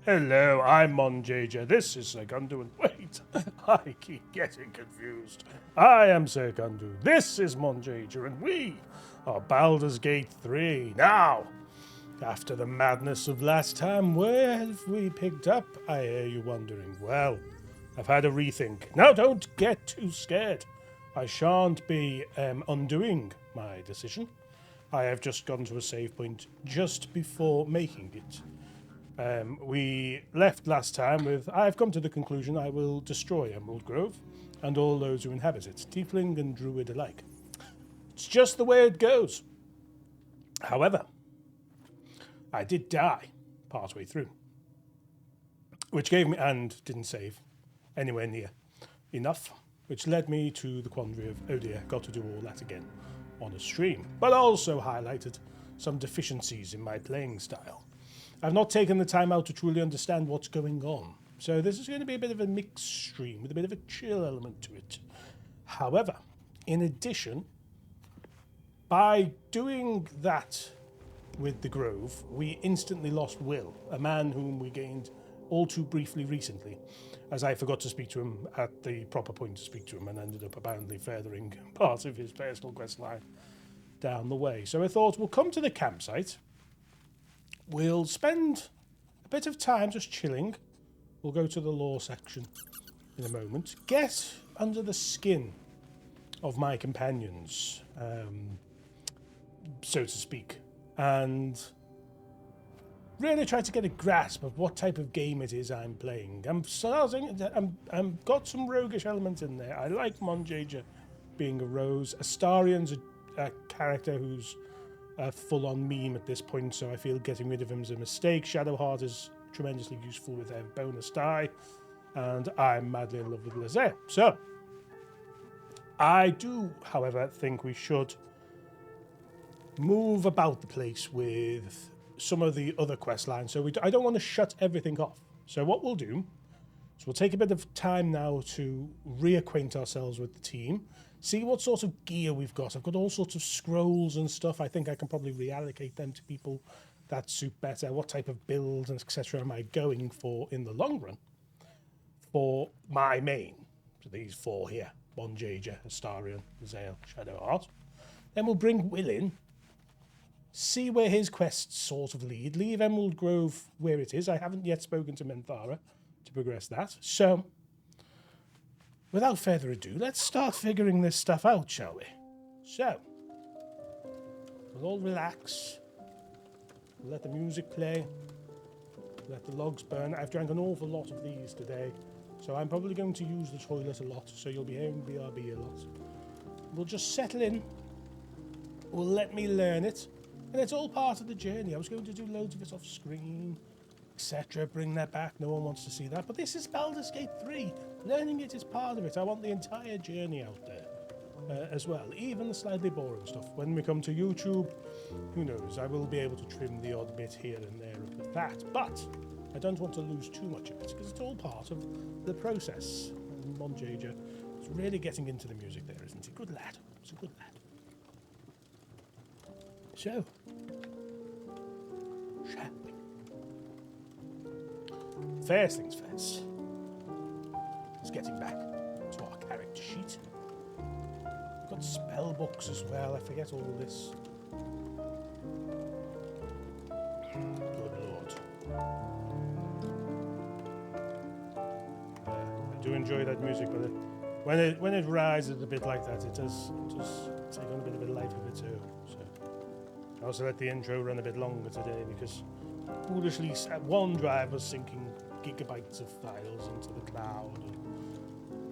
Hello, I'm Monjager. This is Sir Cundoo. And wait, I keep getting confused. I am Sir Cundoo. This is Monjager, and we are Baldur's Gate 3. Now, after the madness of last time, where have we picked up? I hear you wondering. Well, I've had a rethink. Now, don't get too scared. I shan't be undoing my decision. I have just gone to a save point just before making it. We left last time with, I've come to the conclusion I will destroy Emerald Grove and all those who inhabit it, tiefling and druid alike. It's just the way it goes. However, I did die partway through, which gave me, and didn't save anywhere near enough, which led me to the quandary of, oh dear, got to do all that again on a stream, but also highlighted some deficiencies in my playing style. I've not taken the time out to truly understand what's going on, so this is going to be a bit of a mixed stream with a bit of a chill element to it. However, in addition, by doing that with the Grove, we instantly lost Will, a man whom we gained all too briefly recently, as I forgot to speak to him at the proper point to speak to him and ended up apparently furthering part of his personal quest line down the way. So I thought we'll come to the campsite. We'll spend a bit of time just chilling. We'll go to the lore section in a moment. Get under the skin of my companions, so to speak, and really try to get a grasp of what type of game it is I'm playing. I'm got some roguish elements in there. I like Monjager being a rose. Astarion's a character who's a full-on meme at this point, so I feel getting rid of him is a mistake. Shadowheart is tremendously useful with their bonus die, and I'm madly in love with Lazer. So, I do, however, think we should move about the place with some of the other quest lines. So I don't want to shut everything off. So what we'll do is we'll take a bit of time now to reacquaint ourselves with the team, see what sort of gear we've got. I've got all sorts of scrolls and stuff. I think I can probably reallocate them to people that suit better. What type of build and etc. am I going for in the long run for my main? So these four here, Monjager, Astarion, Zale, Shadowheart. Then we'll bring Will in, see where his quests sort of lead, leave Emerald Grove where it is. I haven't yet spoken to Menthara to progress that. So, without further ado, let's start figuring this stuff out, shall we? So, we'll all relax. We'll let the music play. Let the logs burn. I've drank an awful lot of these today, so I'm probably going to use the toilet a lot, so you'll be hearing BRB a lot. We'll just settle in. We'll let me learn it. And it's all part of the journey. I was going to do loads of it off screen, etc. Bring that back. No one wants to see that. But this is Baldur's Gate 3. Learning it is part of it. I want the entire journey out there as well. Even the slightly boring stuff. When we come to YouTube, who knows? I will be able to trim the odd bit here and there of that. But I don't want to lose too much of it because it's all part of the process. And Monjager is really getting into the music there, isn't he? Good lad. He's a good lad. So, shall we? First things first, is getting back to our character sheet. We've got spell books as well. I forget all this. Good lord. I do enjoy that music, but when it rises a bit like that, it does take on a bit of a life of its own. So. I also let the intro run a bit longer today because foolishly OneDrive was syncing gigabytes of files into the cloud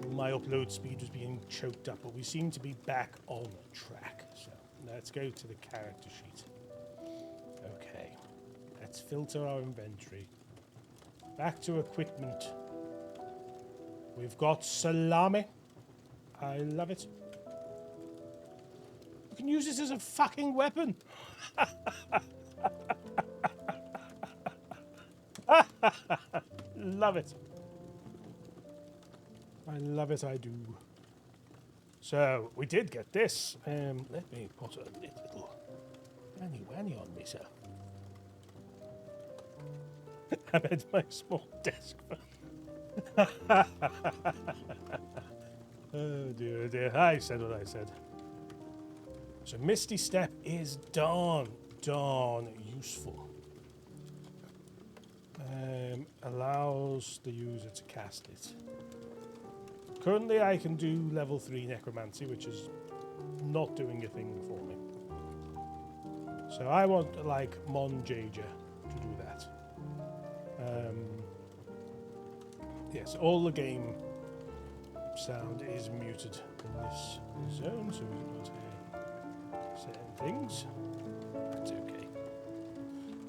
and my upload speed was being choked up, but we seem to be back on track. So let's go to the character sheet. Okay, let's filter our inventory. Back to equipment. We've got salami. I love it. You can use this as a fucking weapon. Love it. I love it, I do. So, we did get this. Let me put a little Wanny on me, sir. I meant my small desk. Oh dear, oh dear. I said what I said. So Misty Step is darn useful. Allows the user to cast it. Currently I can do level 3 necromancy, which is not doing a thing for me. So I want, like, Monjager to do that. Yes, all the game sound is muted in this zone, so we can not hear certain things. That's okay.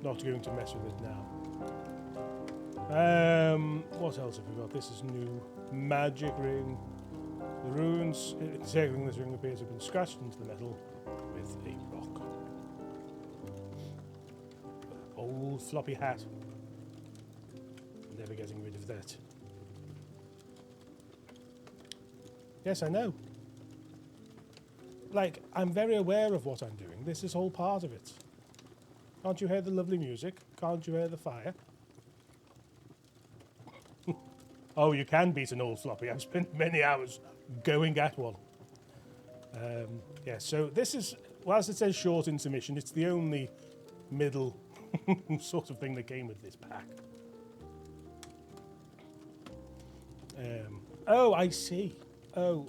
Not going to mess with it now. What else have we got? This is new. Magic ring. The runes encircling this ring appear to have been scratched into the metal with a rock. Old floppy hat. Never getting rid of that. Yes, I know. Like, I'm very aware of what I'm doing. This is all part of it. Can't you hear the lovely music? Can't you hear the fire? Oh, you can beat an old floppy. I've spent many hours going at one. Yeah, so this is, whilst it says short intermission, it's the only middle sort of thing that came with this pack. Oh, I see. Oh,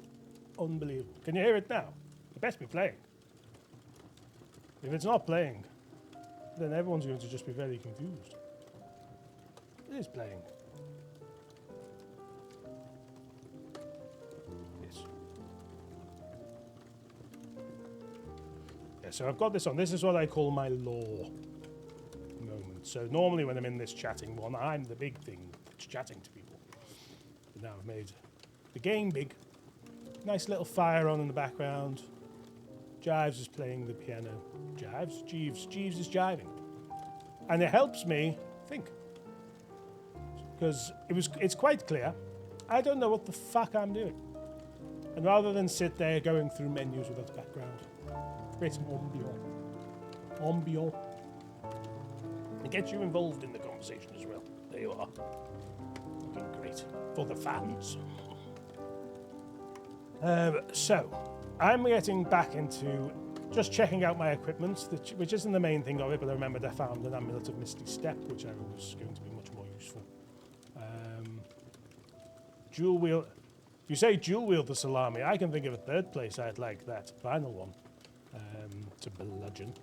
unbelievable. Can you hear it now? It best be playing. If it's not playing, then everyone's going to just be very confused. It is playing. Yes. Yeah, so I've got this on. This is what I call my lore moment. So normally when I'm in this chatting one, I'm the big thing that's chatting to people. But now I've made the game big. Nice little fire on in the background. Jives is playing the piano. Jeeves is jiving. And it helps me think. Because it's quite clear. I don't know what the fuck I'm doing. And rather than sit there going through menus without background, creating ambiance. It gets you involved in the conversation as well. There you are. Looking great for the fans. So, I'm getting back into just checking out my equipment, which isn't the main thing of it, but I remembered I found an amulet of Misty Step, which I was going to be much more useful. Dual wield. If you say dual wield the salami, I can think of a third place I'd like that final one to bludgeon.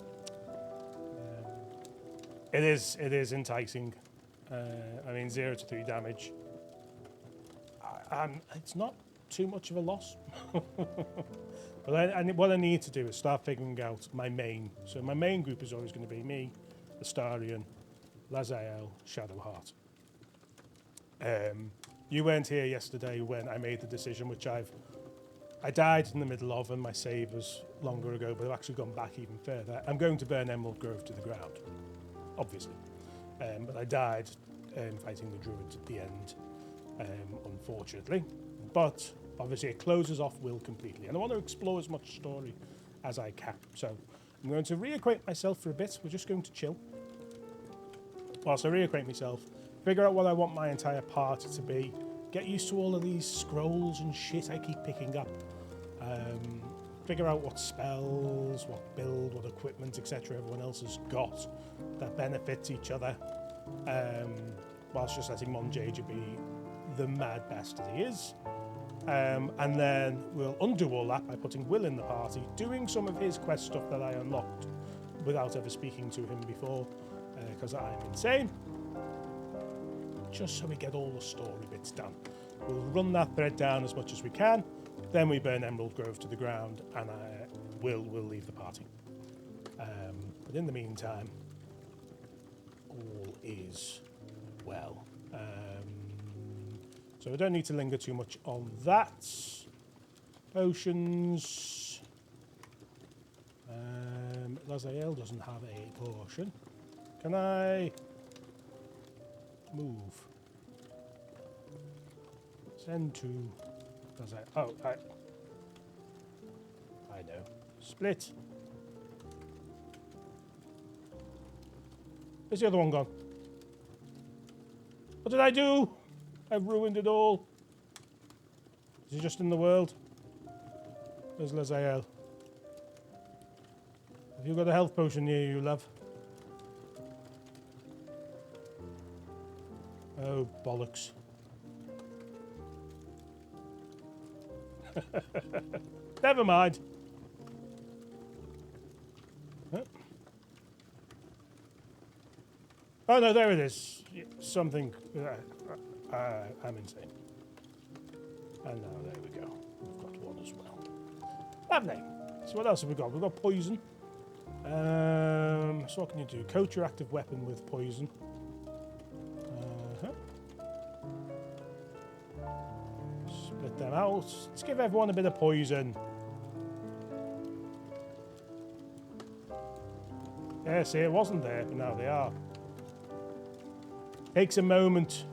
It is enticing. I mean, 0 to 3 damage. It's not too much of a loss. But what I need to do is start figuring out my main. So my main group is always going to be me, Astarion, Lazael, Shadowheart. You weren't here yesterday when I made the decision, which I died in the middle of, and my save was longer ago, but I've actually gone back even further. I'm going to burn Emerald Grove to the ground, obviously. But I died fighting the druids at the end, unfortunately. But obviously it closes off Will completely, and I want to explore as much story as I can. So I'm going to reacquaint myself for a bit. We're just going to chill whilst I reacquaint myself, figure out what I want my entire party to be, get used to all of these scrolls and shit I keep picking up, figure out what spells, what build, what equipment, etc. everyone else has got that benefits each other, whilst just letting Monjager be the mad bastard he is. And then we'll undo all that by putting Will in the party, doing some of his quest stuff that I unlocked without ever speaking to him before, because I'm insane. Just so we get all the story bits done. We'll run that thread down as much as we can, then we burn Emerald Grove to the ground, and Will leave the party. But in the meantime, all is well. So I don't need to linger too much on that. Potions. Lazael doesn't have a potion. Can I move? Send to Lazael. Oh, I know. Split. Where's the other one gone? What did I do? I've ruined it all. Is he just in the world? Where's Lazael? Have you got a health potion near you, love? Oh, bollocks. Never mind. Huh? Oh no, there it is. Something. I'm insane. And now there we go. We've got one as well. Lovely. So what else have we got? We've got poison. So what can you do? Coat your active weapon with poison. Split them out. Let's give everyone a bit of poison. Yeah, see, it wasn't there, but now they are. Takes a moment.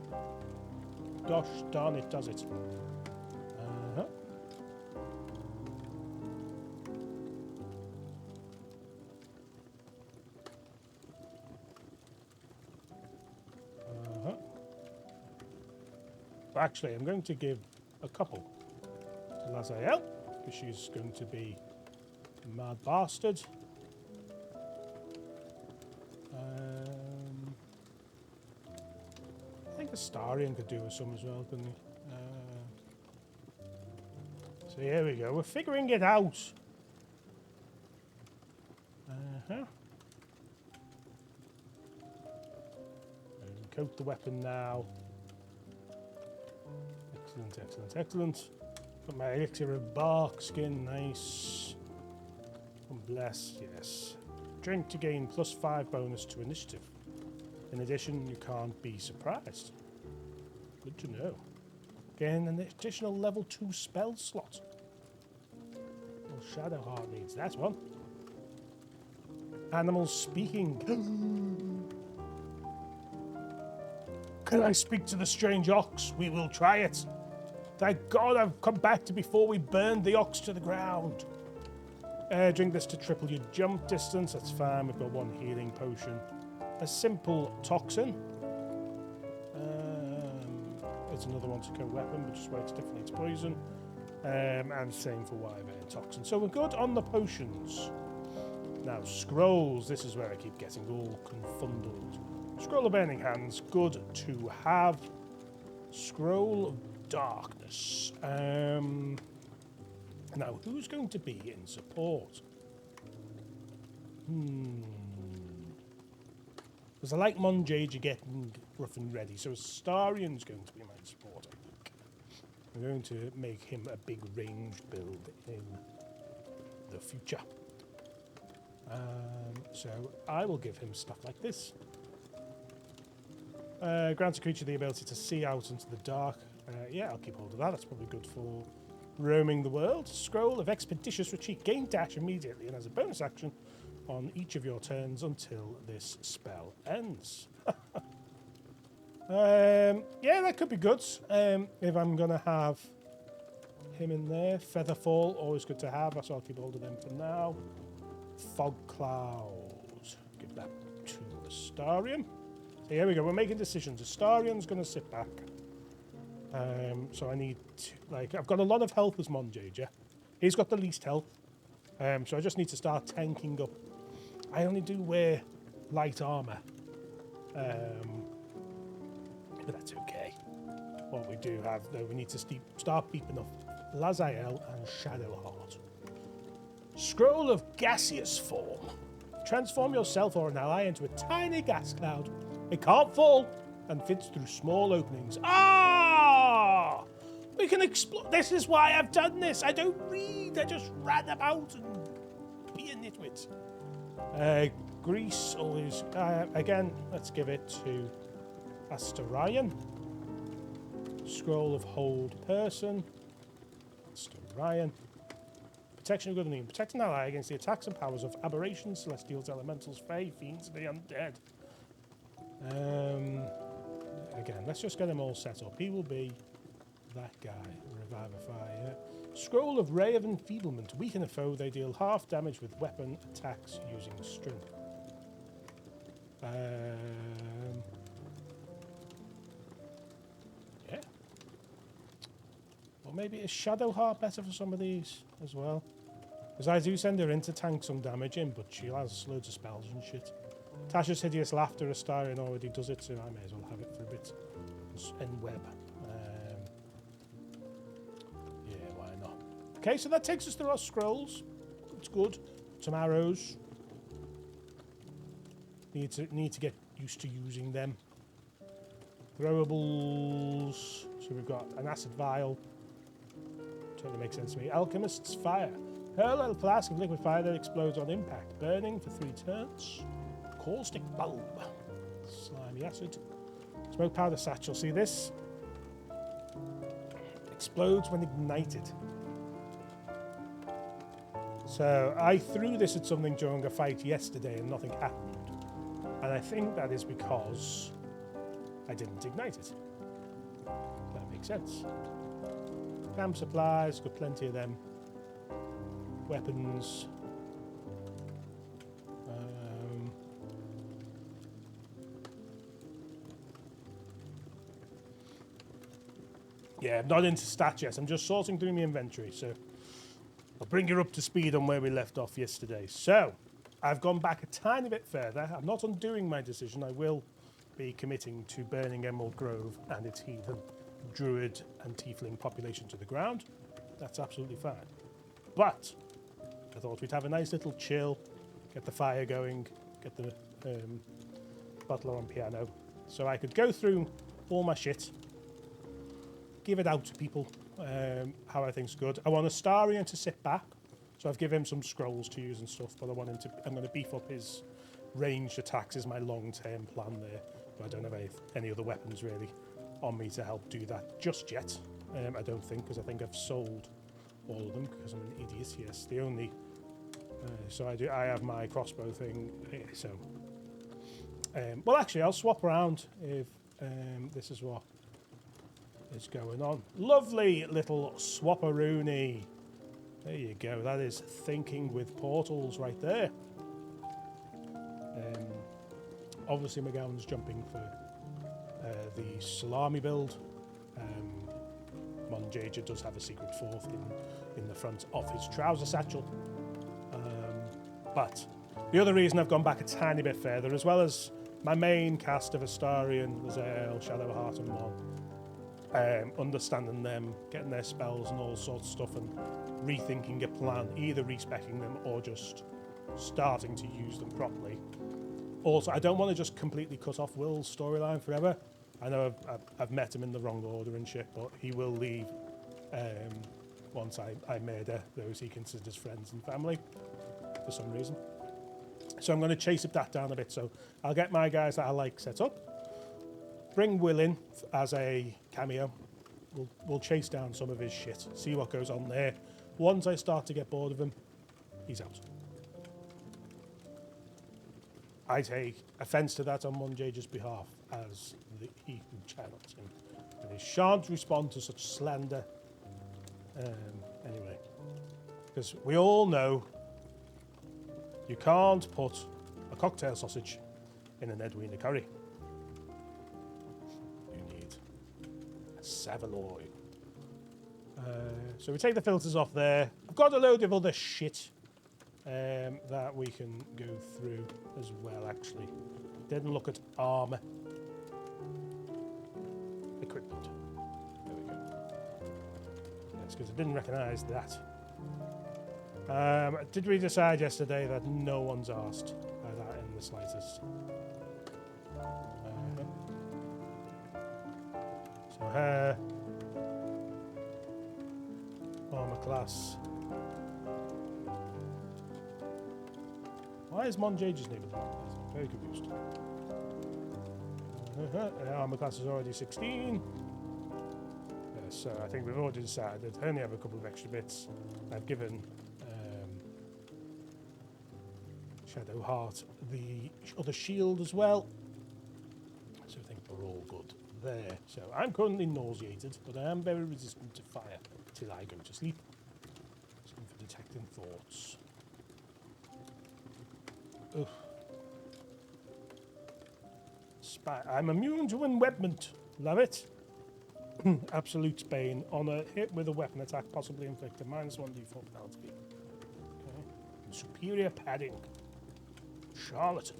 Gosh darn it, does it? Actually, I'm going to give a couple to Lazael, because she's going to be a mad bastard. I think Astarion could do with some as well, couldn't he? So here we go. We're figuring it out. Coat the weapon now. Excellent, excellent, excellent. Got my elixir of bark skin, nice. And bless, yes. Drink to gain +5 bonus to initiative. In addition, you can't be surprised. Good to know. Gain an additional level 2 spell slot. Well, Shadowheart needs that one. Animals speaking. Can I speak to the strange ox? We will try it. Thank God I've come back to before we burned the ox to the ground. Drink this to triple your jump distance. That's fine. We've got one healing potion. A simple toxin. There's another one to co-weapon, which is why it's different. It's poison. And same for wyvern toxin. So we're good on the potions. Now, scrolls. This is where I keep getting all confundled. Scroll of Burning Hands, good to have. Scroll of Darkness. Now, who's going to be in support? Because I like Monjage getting rough and ready, so Astarion's going to be my support, I think. I'm going to make him a big ranged build in the future. So I will give him stuff like this. Grants a creature the ability to see out into the dark. Yeah, I'll keep hold of that. That's probably good for roaming the world. Scroll of Expeditious Retreat. Gain dash immediately and as a bonus action on each of your turns until this spell ends. Yeah, that could be good. If I'm going to have him in there. Featherfall, always good to have. So I'll keep hold of them for now. Fog Cloud. Give that to Astarion. So here we go. We're making decisions. Astarion's going to sit back. So I need to, like, I've got a lot of health as Monjager. He's got the least health. So I just need to start tanking up. I only do wear light armor. But that's okay. What we do have, though, we need to start beeping up Lazael and Shadowheart. Scroll of Gaseous Form. Transform yourself or an ally into a tiny gas cloud. It can't fall and fits through small openings. Ah! We can explore. This is why I've done this. I don't read. I just ran about and be a nitwit. Grease always. Again, let's give it to Astarion. Scroll of Hold Person. Astarion. Protection of good and evil. Protect an ally against the attacks and powers of aberrations, celestials, elementals, fae, fiends, and the undead. Again, let's just get him all set up. He will be that guy. Revivify. Yeah. Scroll of Ray of Enfeeblement. Weaken a foe. They deal half damage with weapon attacks using strength. Or maybe is Shadow Heart better for some of these as well? Because I do send her in to tank some damage in, but she has loads of spells and shit. Tasha's Hideous Laughter, Astarion already does it, so I may as well have it for a bit. And web. Yeah, why not? Okay, so that takes us through our scrolls. It's good. Some arrows. Need to get used to using them. Throwables. So we've got an acid vial. Totally makes sense to me. Alchemist's Fire. Hurl a flask of liquid fire that explodes on impact. Burning for 3 turns. Caustic Bulb. Slimy Acid. Smoke Powder Satchel. See this? Explodes when ignited. So I threw this at something during a fight yesterday and nothing happened. And I think that is because I didn't ignite it. That makes sense. Camp supplies, got plenty of them. Weapons. Yeah, I'm not into stats yet. I'm just sorting through my inventory, so I'll bring you up to speed on where we left off yesterday. So, I've gone back a tiny bit further. I'm not undoing my decision. I will be committing to burning Emerald Grove and its heathen druid and tiefling population to the ground. That's absolutely fine. But I thought we'd have a nice little chill, get the fire going, get the butler on piano, so I could go through all my shit, give it out to people, how I think's good. I want Astarion to sit back, so I've given him some scrolls to use and stuff, but I'm going to beef up his ranged attacks is my long-term plan there, but I don't have any other weapons really on me to help do that just yet. I don't think, because I think I've sold all of them, because I'm an idiot. Yes, the only... so I have my crossbow thing, so... well, actually, I'll swap around if this is what is going on. Lovely little swapperoonie. There you go. That is thinking with portals right there. Obviously, McGowan's jumping for the salami build. Monjaja does have a secret fourth in the front of his trouser satchel. But the other reason I've gone back a tiny bit further, as well as my main cast of Astarion, Lazel, Shadowheart and Mon, understanding them, getting their spells and all sorts of stuff, and rethinking a plan, either respecing them or just starting to use them properly. Also, I don't want to just completely cut off Will's storyline forever. I know I've met him in the wrong order and shit, but he will leave once I murder those he considers friends and family for some reason. So I'm going to chase that down a bit. So I'll get my guys that I like set up, bring Will in as a cameo. We'll chase down some of his shit, see what goes on there. Once I start to get bored of him, he's out. I take offence to that on Monjaja's behalf, as he who channels him. And he shan't respond to such slander. Anyway, because we all know you can't put a cocktail sausage in an Edwina curry. You need a Saveloy. So we take the filters off there. I've got a load of other shit that we can go through as well, actually. Didn't look at armor. Equipment. There we go. That's because I didn't recognise that. Did we decide yesterday that no one's asked by that in the slightest? So her armor class. Why is Monjaja's name in the armor class? I'm very confused. Armor class is already 16. So I think we've already decided. I only have a couple of extra bits. I've given Shadowheart the other shield as well. So I think we're all good there. So I'm currently nauseated, but I am very resistant to fire till I go to sleep. So I'm for detecting thoughts. Ugh. I'm immune to enwebment. Love it. Absolute Bane. On a hit with a weapon attack, possibly inflict a -1d4 penalty. Okay. Superior padding. Charlatan.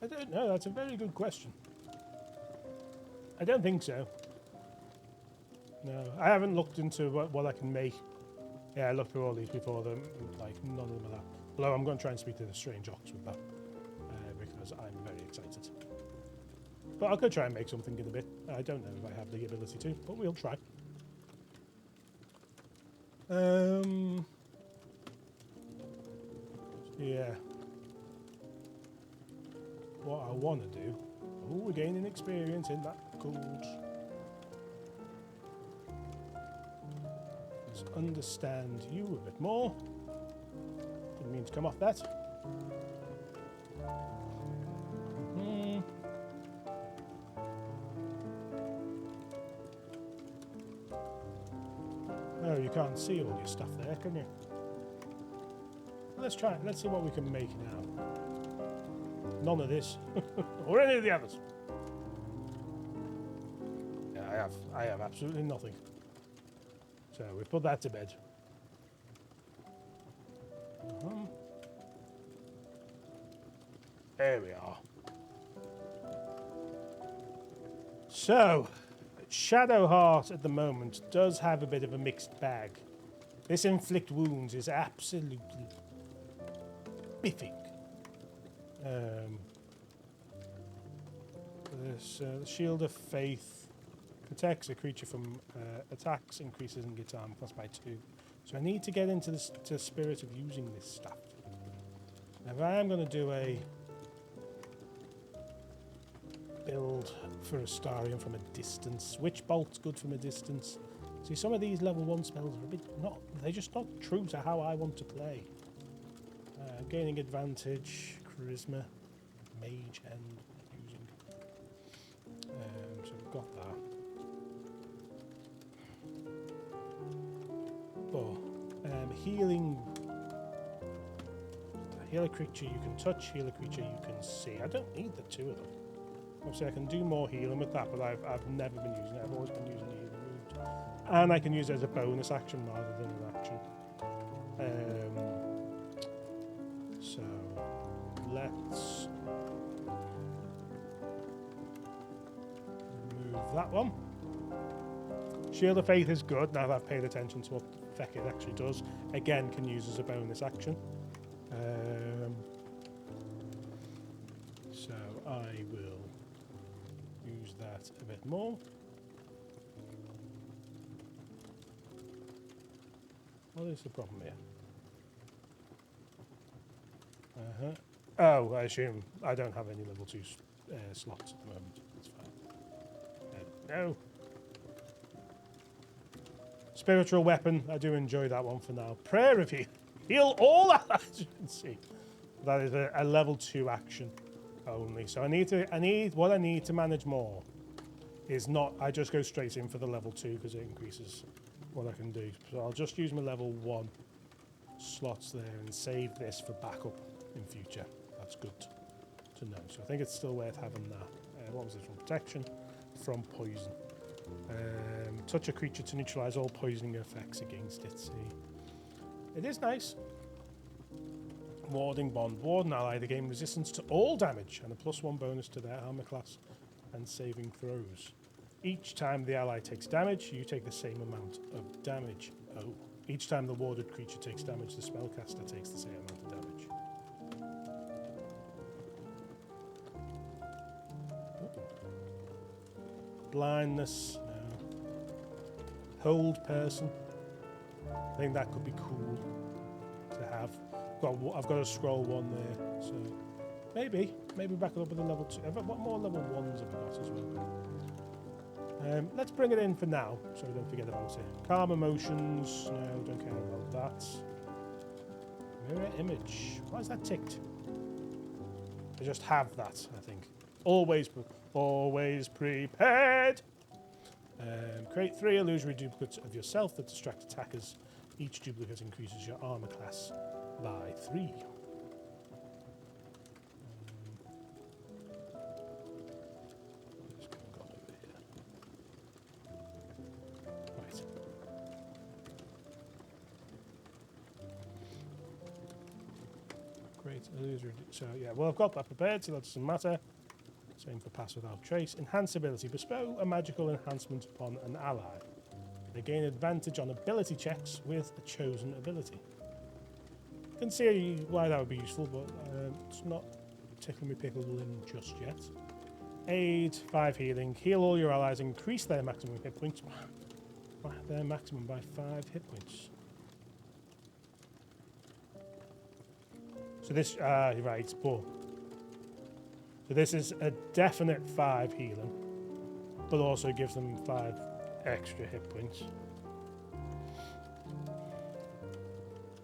I don't know. That's a very good question. I don't think so. No, I haven't looked into what I can make. Yeah, I looked through all these before. Like, none of them are that. Although I'm going to try and speak to the strange ox with that. Because I'm very excited. But I could try and make something in a bit. I don't know if I have the ability to, but we'll try. Yeah. What I want to do... Oh, we're gaining experience in that gold. Let's understand you a bit more. Didn't mean to come off that. Oh, you can't see all your stuff there, can you? Let's try it. Let's see what we can make now. None of this. Or any of the others. Yeah, I have absolutely nothing. So we put that to bed. There we are. So, Shadowheart at the moment does have a bit of a mixed bag. This inflict wounds is absolutely biffing. This Shield of Faith protects a creature from attacks, increases in its armor class by 2. So I need to get into the spirit of using this stuff. Now, if I am going to do a build for Astarion from a distance, Witch Bolt's good from a distance. See, some of these level 1 spells are a bit they're just not true to how I want to play. Gaining advantage, charisma, mage hand using. So we've got that. But healing. Heal a creature you can touch, heal a creature you can see. I don't need the two of them. Obviously I can do more healing with that, but I've never been using it. I've always been using the healing moves. And I can use it as a bonus action rather than an action. So let's remove that one. Shield of Faith is good now that I've paid attention to what the effect it actually does. Again, can use as a bonus action. So I will use that a bit more. What is the problem here? Oh, I assume I don't have any level 2 slots at the moment. That's fine. No. Spiritual Weapon. I do enjoy that one for now. Prayer of Heal. Heal all allies, you can see. That is a level 2 action only. So what I need to manage more is not, I just go straight in for the level 2 because it increases what I can do. So I'll just use my level 1 slots there and save this for backup in future. That's good to know. So I think it's still worth having that. What was it from? Protection from poison. Touch a creature to neutralize all poisoning effects against it. See, it is nice. Warding Bond. Ward an ally to gain resistance to all damage and a +1 bonus to their armor class and saving throws. Each time the ally takes damage, you take the same amount of damage. Oh. Each time the warded creature takes damage, the spellcaster takes the same amount of damage. Blindness. No. Hold person. I think that could be cool to have. I've got a scroll 1 there, so maybe back it up with a level 2. What more level 1s have we got as well? Let's bring it in for now, so we don't forget about it. Calm emotions. No, don't care about that. Mirror image. Why is that ticked? I just have that, I think. Always prepared. Create 3 illusory duplicates of yourself that distract attackers. Each duplicate increases your armor class by 3. Wait, so yeah, well, I've got that prepared, so that doesn't matter. Same for pass without trace. Enhance ability. Bestow a magical enhancement upon an ally. They gain advantage on ability checks with a chosen ability. Can see why that would be useful, but it's not tickling me pickle in just yet. Aid, 5 healing. Heal all your allies. Increase their maximum hit points. Their maximum by 5 hit points. So this, right, but so this is a definite 5 healing, but also gives them 5 extra hit points.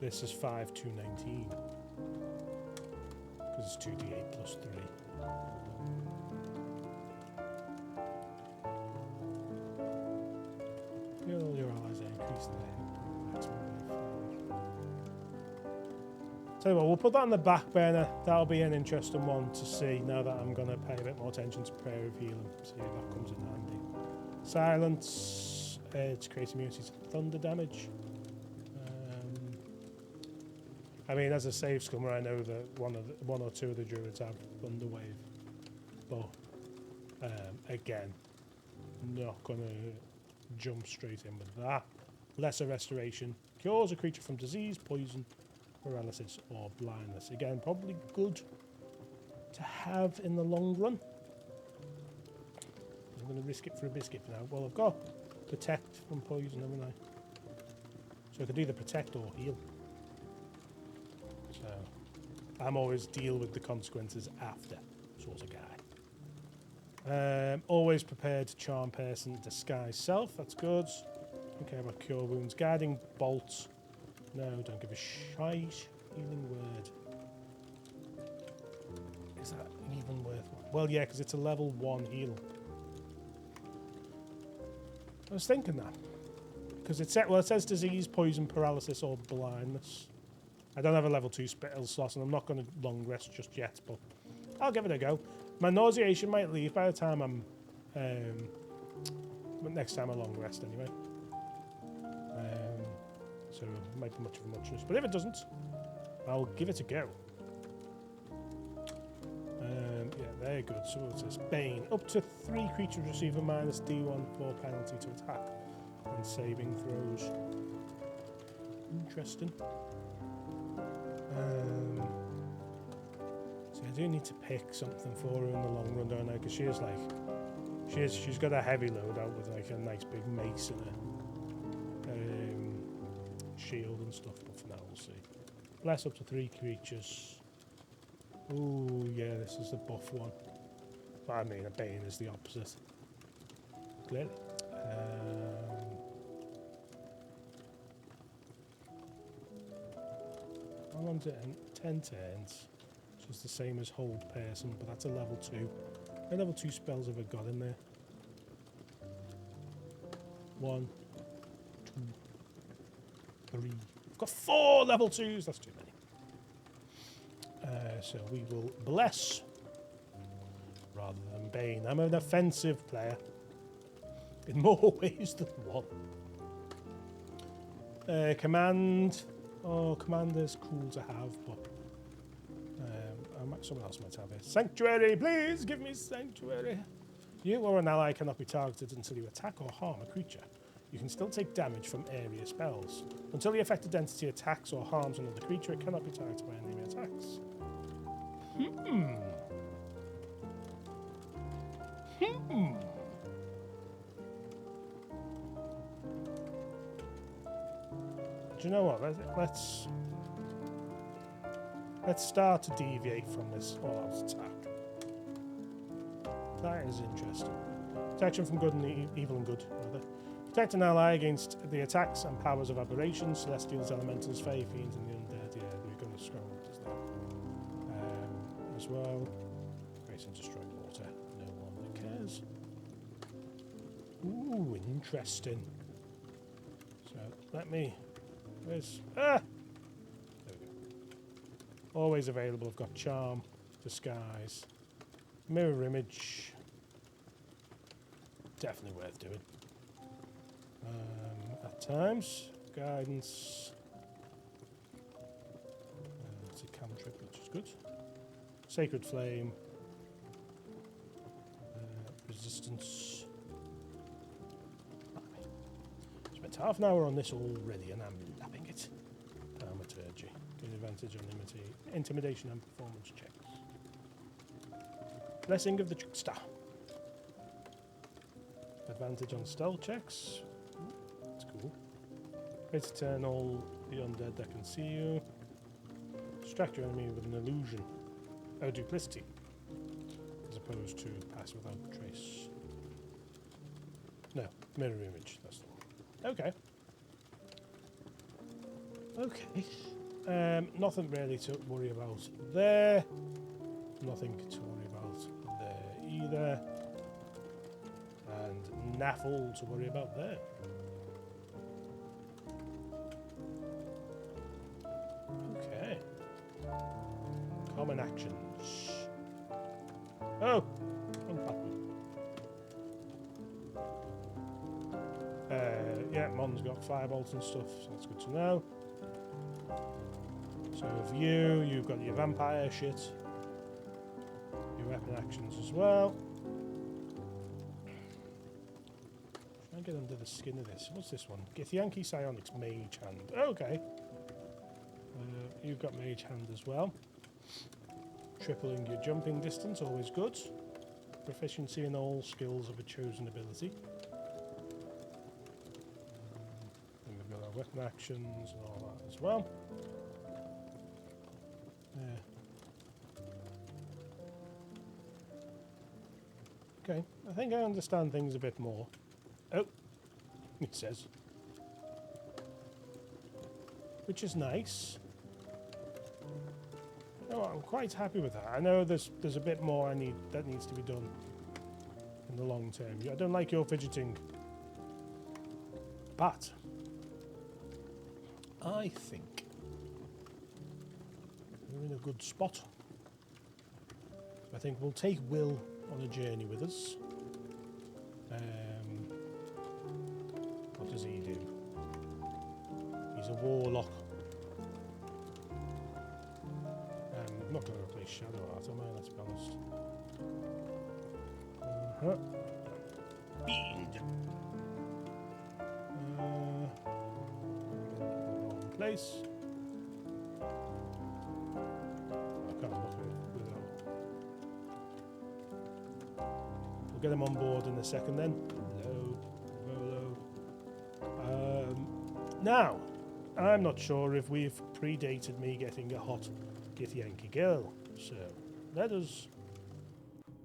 This is 5 to 19 because it's 2d8 plus 3. Heal all your allies and increase their maximum by 5. Tell you what, we'll put that on the back burner. That'll be an interesting one to see now that I'm going to pay a bit more attention to Prayer of Healing. See if that comes in handy. Silence. It's creating immunity to thunder damage. I mean, as a save scummer, I know that one or two of the druids have thunder wave. But, again, not going to jump straight in with that. Lesser restoration. Cures a creature from disease, poison, paralysis or blindness. Again, probably good to have in the long run. I'm going to risk it for a biscuit for now. Well, I've got protect from poison, haven't I? So I could either protect or heal. So I'm always deal with the consequences after sort of guy. Always prepared to charm person, disguise self. That's good. Don't care about cure wounds. Guiding bolts. No, don't give a shite. Healing word. Is that even worth one? Well, yeah, because it's a level 1 heal. I was thinking that. Because it says disease, poison, paralysis, or blindness. I don't have a level 2 spell slot, and I'm not going to long rest just yet, but I'll give it a go. My nauseation might leave by the time I'm... next time I long rest, anyway. So it might be much of a muchness. But if it doesn't, I'll give it a go. Yeah, they're good. So it says Bane. Up to 3 creatures receive a minus D1 for penalty to attack and saving throws. Interesting. So I do need to pick something for her in the long run, don't I? Because she is like... She's got a heavy load out with like a nice big mace and a... shield and stuff, but for now we'll see. Bless up to 3 creatures. Ooh, yeah, this is the buff one. But I mean, a Bane is the opposite. Clearly. How long's it? 10 turns. So it's the same as hold person, but that's a level 2. What level 2 spells have I got in there? 1, 2, 3. I've got 4 level 2s. That's too many. So we will bless rather than Bane. I'm an offensive player in more ways than one. Command. Oh, command is cool to have, but someone else might have it. Sanctuary, please give me sanctuary. You or an ally cannot be targeted until you attack or harm a creature. You can still take damage from area spells. Until the affected entity attacks or harms another creature, it cannot be targeted by enemy attacks. Do you know what? Let's start to deviate from this all-out attack. That is interesting. Protection from good and evil and good, rather. Protect an ally against the attacks and powers of aberrations, celestials, elementals, fae, fiends, and the undead. Yeah, we're going to scroll up, doesn't it? As well. Grace and destroy water. No one that cares. Ooh, interesting. So, let me... Where's... Ah! There we go. Always available. I've got Charm, Disguise, Mirror Image. Definitely worth doing. At times. Guidance. It's a cantrip, which is good. Sacred Flame. Resistance. Spent half an hour on this already and I'm loving it. Thaumaturgy. Gain advantage on intimidation and performance checks. Blessing of the Trickster. Advantage on stealth checks. That's cool. Way to turn all the undead that can see you. Distract your enemy with an illusion. Oh, duplicity. As opposed to pass without trace. No, mirror image. That's the one. Okay. Okay. Nothing really to worry about there. Nothing to worry about there either. And naffle to worry about there. Okay. Common actions. Oh! Wrong button. Yeah, Mon's got firebolts and stuff, so that's good to know. So for you, you've got your vampire shit. Your weapon actions as well. Try and get under the skin of this. What's this one? Githyanki Psionics Mage Hand. Okay. You've got Mage Hand as well. Tripling your jumping distance, always good. Proficiency in all skills of a chosen ability. And we've got our weapon actions and all that as well. Okay, I think I understand things a bit more. Oh, it says. Which is nice. Oh, I'm quite happy with that. I know there's a bit more that needs to be done in the long term. I don't like your fidgeting, but I think we're in a good spot. I think we'll take Will on a journey with us. What does he do? He's a warlock. I'm not going to replace Shadow Art, am I? Let's be honest. Fiend. Wrong place. I can't look at it without. We'll get him on board in a second then. Hello. Hello. Now, I'm not sure if we've predated me getting a hot Githyanki girl, so let us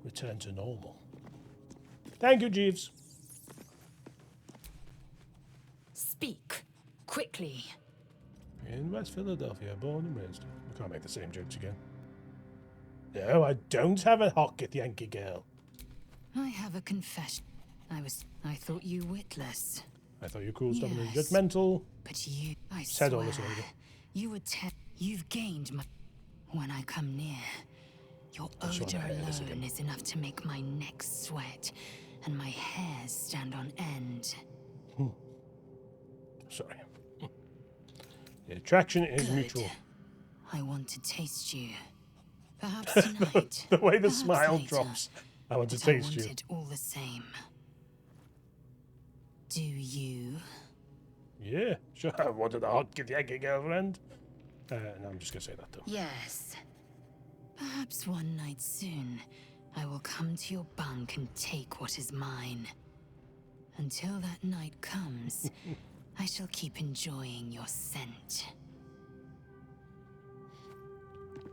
return to normal. Thank you, Jeeves. Speak quickly. In West Philadelphia, born and raised. I can't make the same jokes again. No, I don't have a hot Githyanki girl. I have a confession. I thought you witless. I thought you cool, stubborn, and Yes. judgmental. But you, I Said swear, all this already. you would you've gained my... When I come near, your That's what odor I heard this alone again. is enough to make my neck sweat and my hairs stand on end. Sorry. The attraction is Good. mutual. I want to taste you. Perhaps tonight. The way the perhaps smile later, drops. I want to but taste I you. want it all the same. Do you? Yeah, sure. I wanted a hot Githyanki girlfriend. No, I'm just going to say that though. Yes. Perhaps one night soon, I will come to your bunk and take what is mine. Until that night comes, I shall keep enjoying your scent.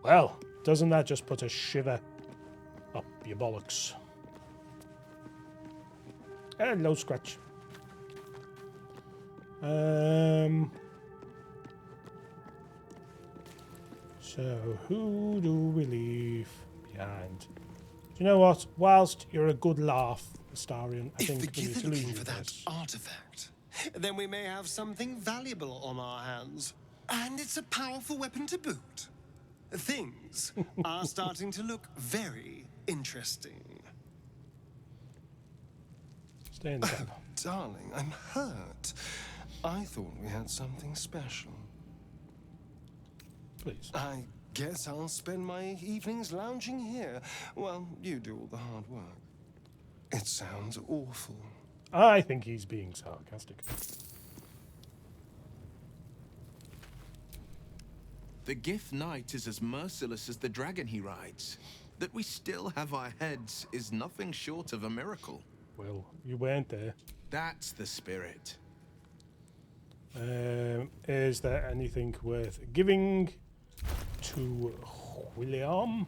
Well, doesn't that just put a shiver up your bollocks? Hello, Scratch. So, who do we leave behind? Do you know what? Whilst you're a good laugh, Astarion, I think we need to leave looking you for that this. artifact, then we may have something valuable on our hands. And it's a powerful weapon to boot. Things are starting to look very interesting. Stay in the cab. Darling, I'm hurt. I thought we had something special. Please. I Guess I'll spend my evenings lounging here while you do all the hard work. It sounds awful. I think he's being sarcastic. The Gift Knight is as merciless as the dragon he rides. That we still have our heads is nothing short of a miracle. Well, you weren't there. That's the spirit. Is there anything worth giving to William?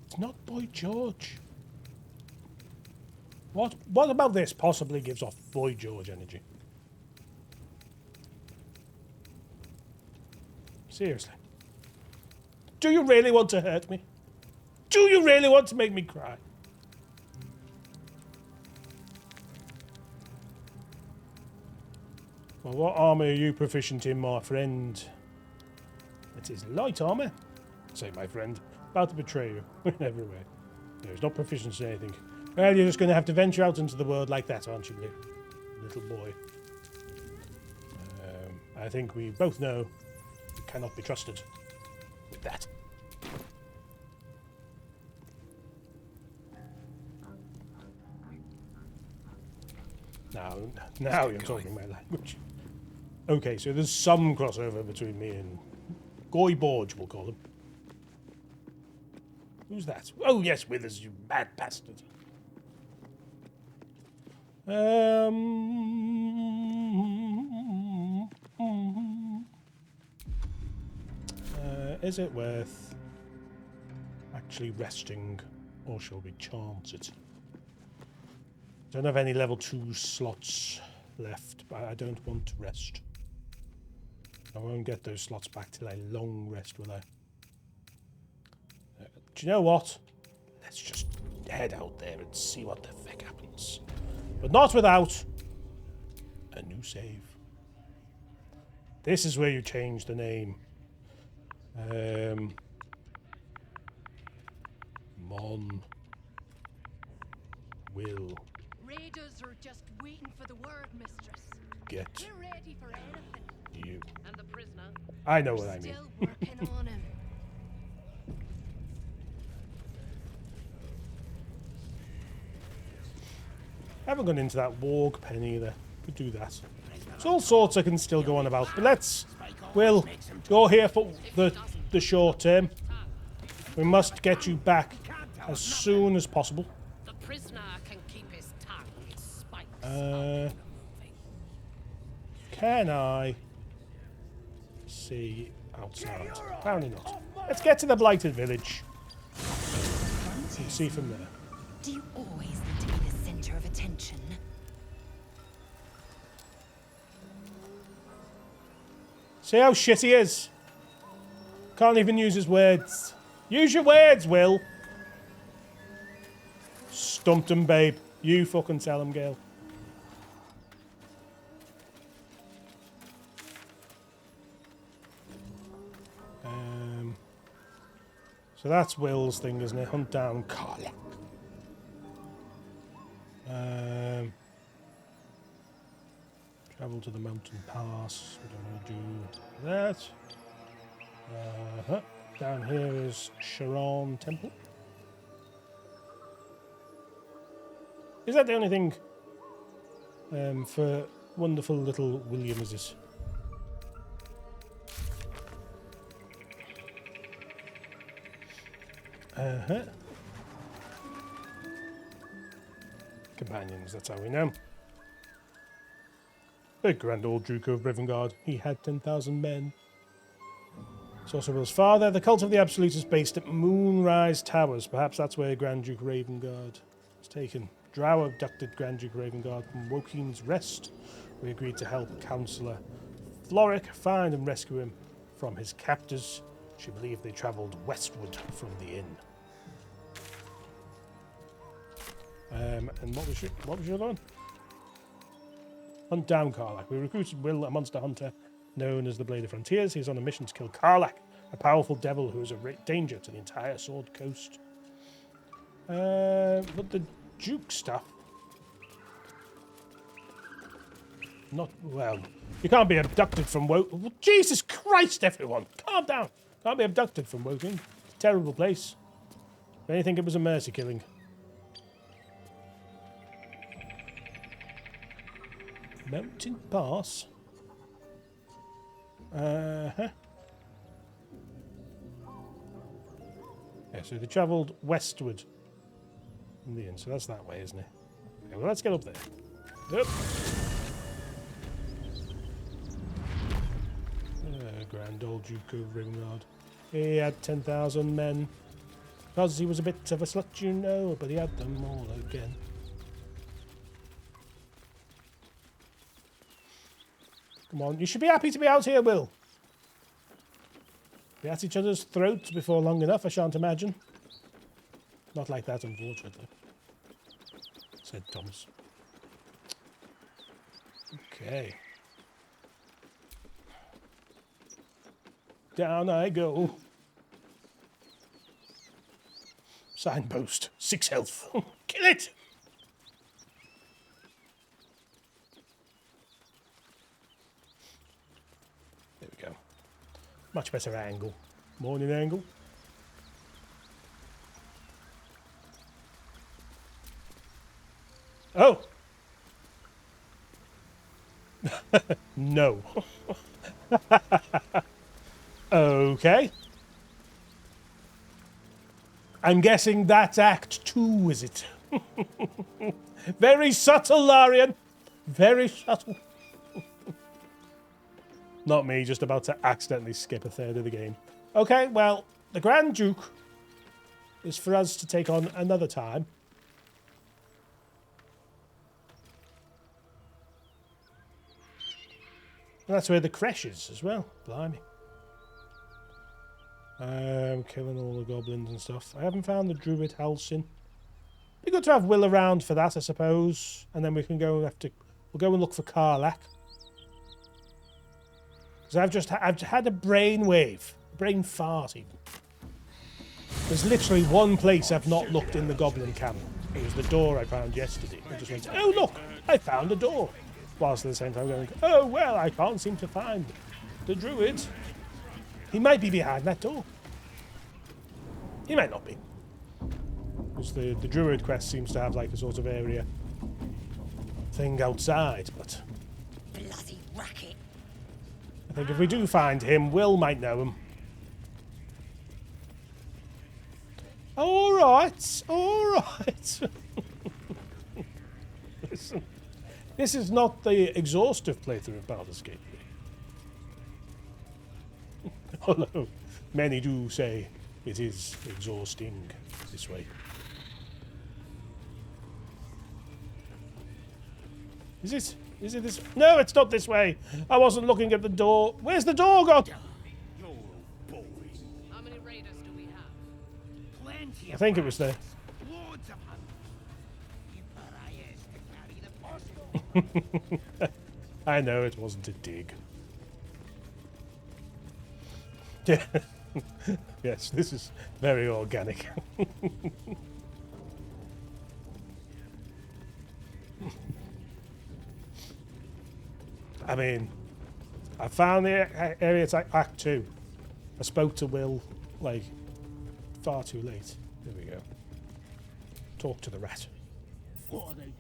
It's not Boy George. What about this possibly gives off Boy George energy? Seriously. Do you really want to hurt me? Do you really want to make me cry? Well, what armour are you proficient in, my friend? It is light armour. Say, my friend, about to betray you in every way. No, it's not proficient in anything. Well, you're just going to have to venture out into the world like that, aren't you, little boy? I think we both know you cannot be trusted with that. Now you're talking my language. Okay, so there's some crossover between me and Goy Borge, we'll call him. Who's that? Oh, yes, Withers, you mad bastard. Is it worth actually resting, or shall we chance it? Don't have any level 2 slots left, but I don't want to rest. I won't get those slots back till a long rest, will I? Do you know what? Let's just head out there and see what the fuck happens. But not without a new save. This is where you change the name. Mon will Raiders are just waiting for the word, mistress. get We're ready for anything. you. And the prisoner? I know what I mean. Still working on him. I haven't gone into that warg pen either. Could do that. There's all sorts I can still go on about, but we'll go here for the short term. We must get you back as soon as possible. The prisoner can keep his tongue. His spikes. Can I see outside? Apparently not. Let's get to the blighted village and see from there. Do you always need to be the center of attention? See how shit he is? Can't even use his words. Use your words, Will. Stumped him, babe. You fucking tell him, Gail. So that's Will's thing, isn't it? Hunt down Karlach. Travel to the mountain pass. We don't want to do that. Down here is Sharon Temple. Is that the only thing for wonderful little William is this? Companions, that's how we know. The grand old Duke of Rivengard, he had 10,000 men. Sorcerer's father, the cult of the Absolute is based at Moonrise Towers. Perhaps that's where Grand Duke Ravengard was taken. Drow abducted Grand Duke Ravengard from Wokien's Rest. We agreed to help Councillor Floric find and rescue him from his captors. She believed they travelled westward from the inn. And what was your other one? Hunt down Karlach. We recruited Will, a monster hunter known as the Blade of Frontiers. He's on a mission to kill Karlach, a powerful devil who is a danger to the entire Sword Coast. But the Duke stuff. Not, well, you can't be abducted from Woking. Jesus Christ, everyone! Calm down. Can't be abducted from Woking. It's a terrible place. If anything, it was a mercy killing. Mountain Pass. Uh-huh. Yeah, so they travelled westward from the inn, so that's that way, isn't it? Okay, well, let's get up there. Yep. Grand old Duke of Ringard. He had 10,000 men. Because he was a bit of a slut, you know, but he had them all again. Come on, you should be happy to be out here, Will. Be at each other's throats before long enough, I shan't imagine. Not like that, unfortunately, said Thomas. Okay. Down I go. Signpost, 6 health. Kill it! There we go. Much better angle. Morning angle. Oh! No. Okay. I'm guessing that's Act 2, is it? Very subtle, Larian. Very subtle. Not me, just about to accidentally skip a third of the game. Okay, well, the Grand Duke is for us to take on another time. And that's where the creche is as well. Blimey. Killing all the goblins and stuff. I haven't found the Druid Halsin. Be good to have Will around for that, I suppose. And then we can go we'll go and look for Karlach. Because I've had a brain wave. Brain fart, even. There's literally one place I've not looked in the goblin camp. It was the door I found yesterday. I just went, oh look, I found a door. Whilst at the same time going, oh well, I can't seem to find the Druid. He might be behind that door. He might not be. Because the Druid quest seems to have like a sort of area thing outside, but Bloody racket. I think if we do find him, Will might know him. Alright, alright. Listen, this is not the exhaustive playthrough of Baldur's Gate. Although many do say it is exhausting this way. Is it? Is it this? No, it's not this way. I wasn't looking at the door. Where's the door gone? How many raiders do we have? Plenty I think it was there. Loads of them. Keep our eyes to carry the postal. I know it wasn't a dig. Yeah. Yes, this is very organic. I mean, I found the area to Act 2. I spoke to Will, like, far too late. There we go. Talk to the rat. What are they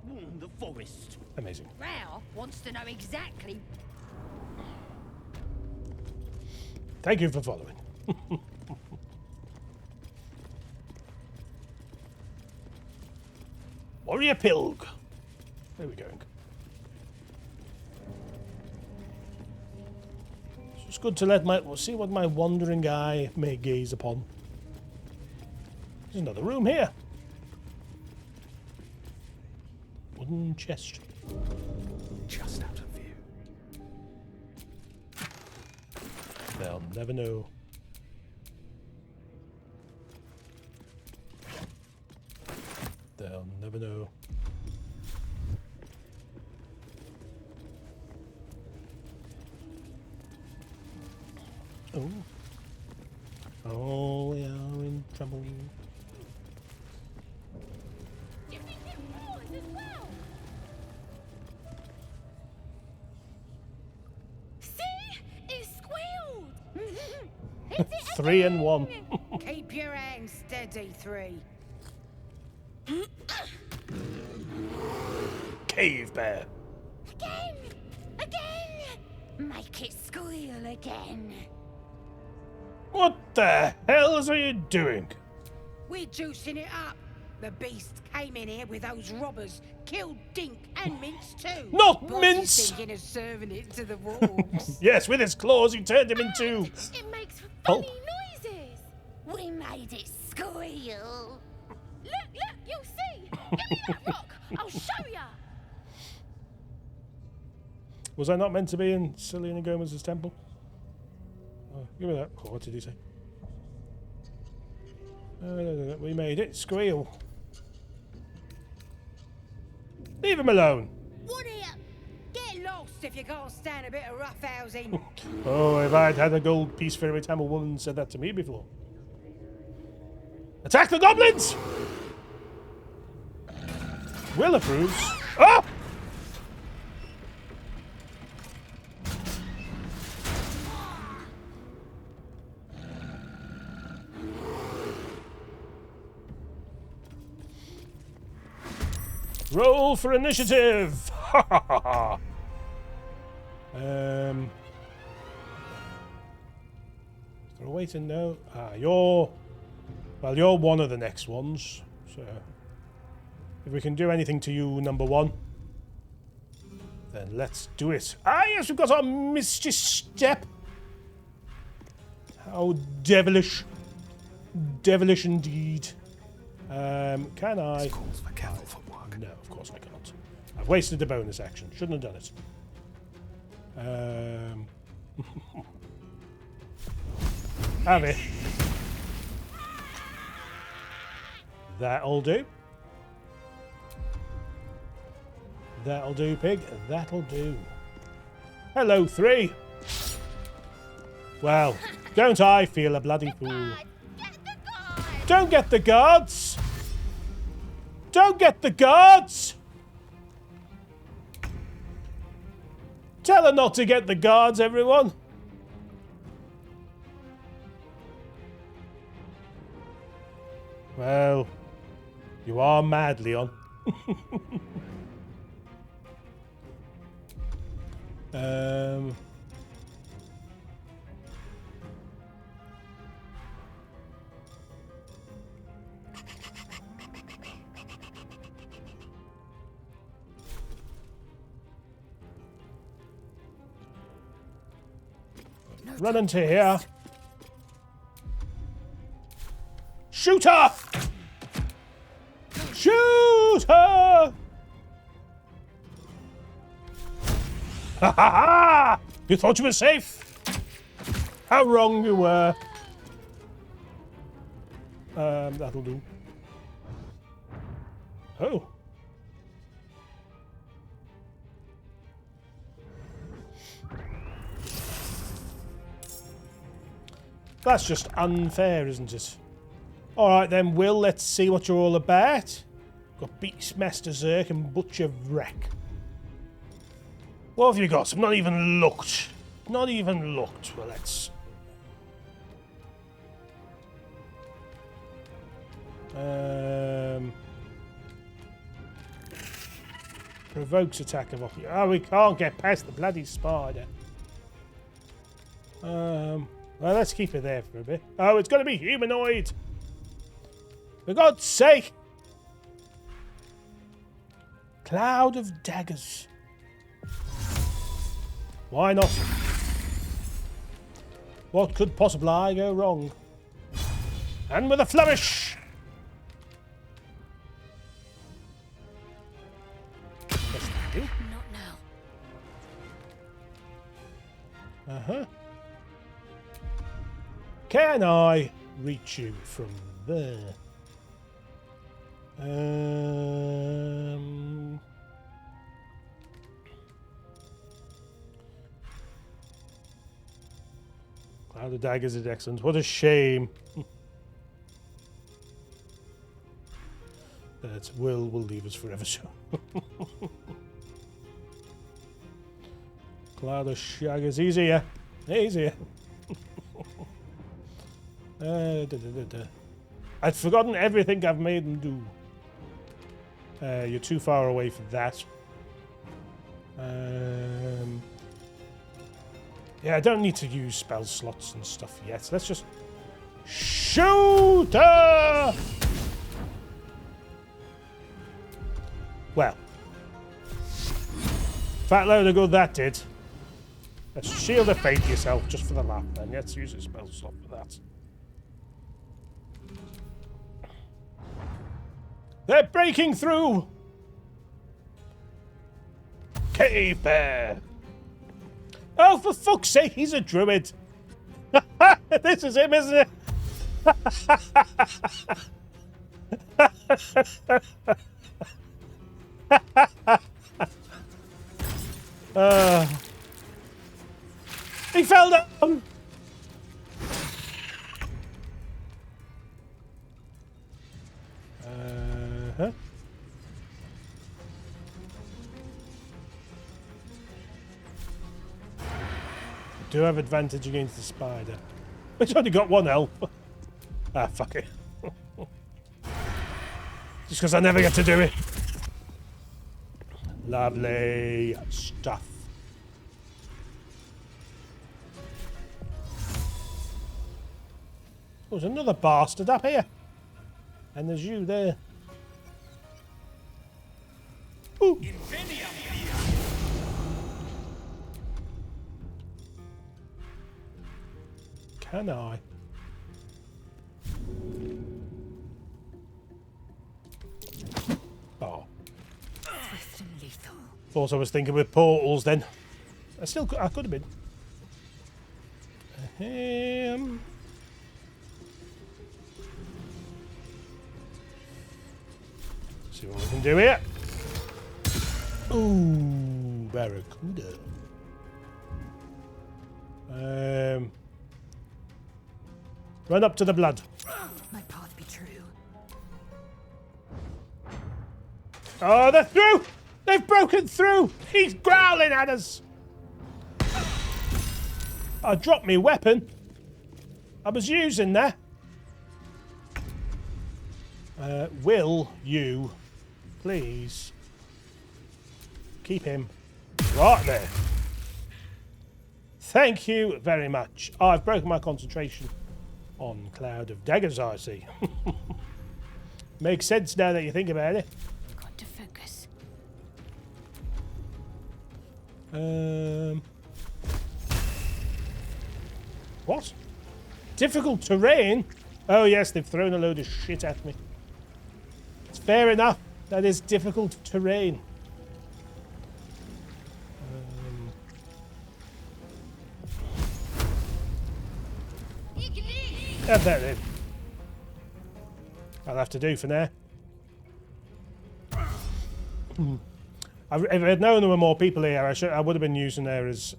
doing? The forest. Amazing. Rao wants to know exactly. Thank you for following. Warrior Pilg. Where are we going? It's just good to we'll see what my wandering eye may gaze upon. There's another room here. Wooden chest. Just out of view. They'll never know. They'll never know. Oh. Oh, we are in trouble. 3 and 1. Keep your hands steady, 3. Cave bear. Again! Again! Make it squeal again. What the hell are you doing? We're juicing it up. The beast came in here with those robbers, killed Dink and Mince too. Not What's Mince! he thinking of serving it to the wolves? Yes, with his claws, he turned him into. It makes Oh. funny noises. We made it squeal. Look, you'll see. Give me that rock. I'll show ya. Was I not meant to be in Selena Gomez's temple? Oh, give me that. Oh, what did he say? We made it squeal. Leave him alone. What here? Get lost if you can't stand a bit of roughhousing. Oh, if I'd had a gold piece for every time a woman said that to me before. Attack the goblins! Will approves. Ah! Roll for initiative! Ha ha ha ha! Is there a way to know? Ah, you're one of the next ones. So, if we can do anything to you, number 1, then let's do it. Ah, yes, we've got our Misty Step. How devilish. Devilish indeed. Can I? Calls for careful footwork. No, of course I can't. I've wasted a bonus action. Shouldn't have done it. Have it. That'll do. That'll do, pig. That'll do. Hello, 3. Well, don't I feel a bloody fool? Get the guard. Don't get the guards! Don't get the guards! Tell her not to get the guards, everyone. Well, you are mad, Leon. Run into here. Shoot her! Shoot her! Ha ha ha! You thought you were safe? How wrong you were. That'll do. Oh. That's just unfair, isn't it? Alright then, Will, let's see what you're all about. Got Beastmaster Zerk and Butcher Wreck. What have you got? I've not even looked. Not even looked. Well, let's... Provokes attack of opportunity. Oh, we can't get past the bloody spider. Well, let's keep it there for a bit. Oh, it's going to be humanoid. For God's sake. Cloud of daggers. Why not? What could possibly go wrong? And with a flourish. Yes, thank you. Not now. Uh-huh. Can I reach you from there? Cloud of daggers is excellent. What a shame. That will leave us forever soon. Cloud of daggers easier. Easier. I'd forgotten everything I've made them do. You're too far away for that. Yeah, I don't need to use spell slots and stuff yet. Let's just shoot her! Well, fat load of good that did. Let's shield of fate yourself just for the laugh then. Let's use a spell slot for that. They're breaking through! Cave bear! Oh, for fuck's sake, he's a druid! This is him, isn't it? He fell down! Do have advantage against the spider. It's only got one health. Ah, fuck it. Just because I never get to do it. Lovely stuff. Oh, there's another bastard up here. And there's you there. Ooh. Can I? Oh. Thought I was thinking with portals then. I could have been. See what we can do here. Ooh, barracuda. Run up to the blood. My path be true. Oh, they're through! They've broken through! He's growling at us! I dropped my weapon. I was using that. Will you please keep him right there? Thank you very much. Oh, I've broken my concentration on Cloud of Daggers, I see. Makes sense now that you think about it. Got to focus. What? Difficult terrain? Oh yes, they've thrown a load of shit at me. It's fair enough. That is difficult terrain. Have that then. I'll have to do for now. If I had known there were more people here, I would have been using there as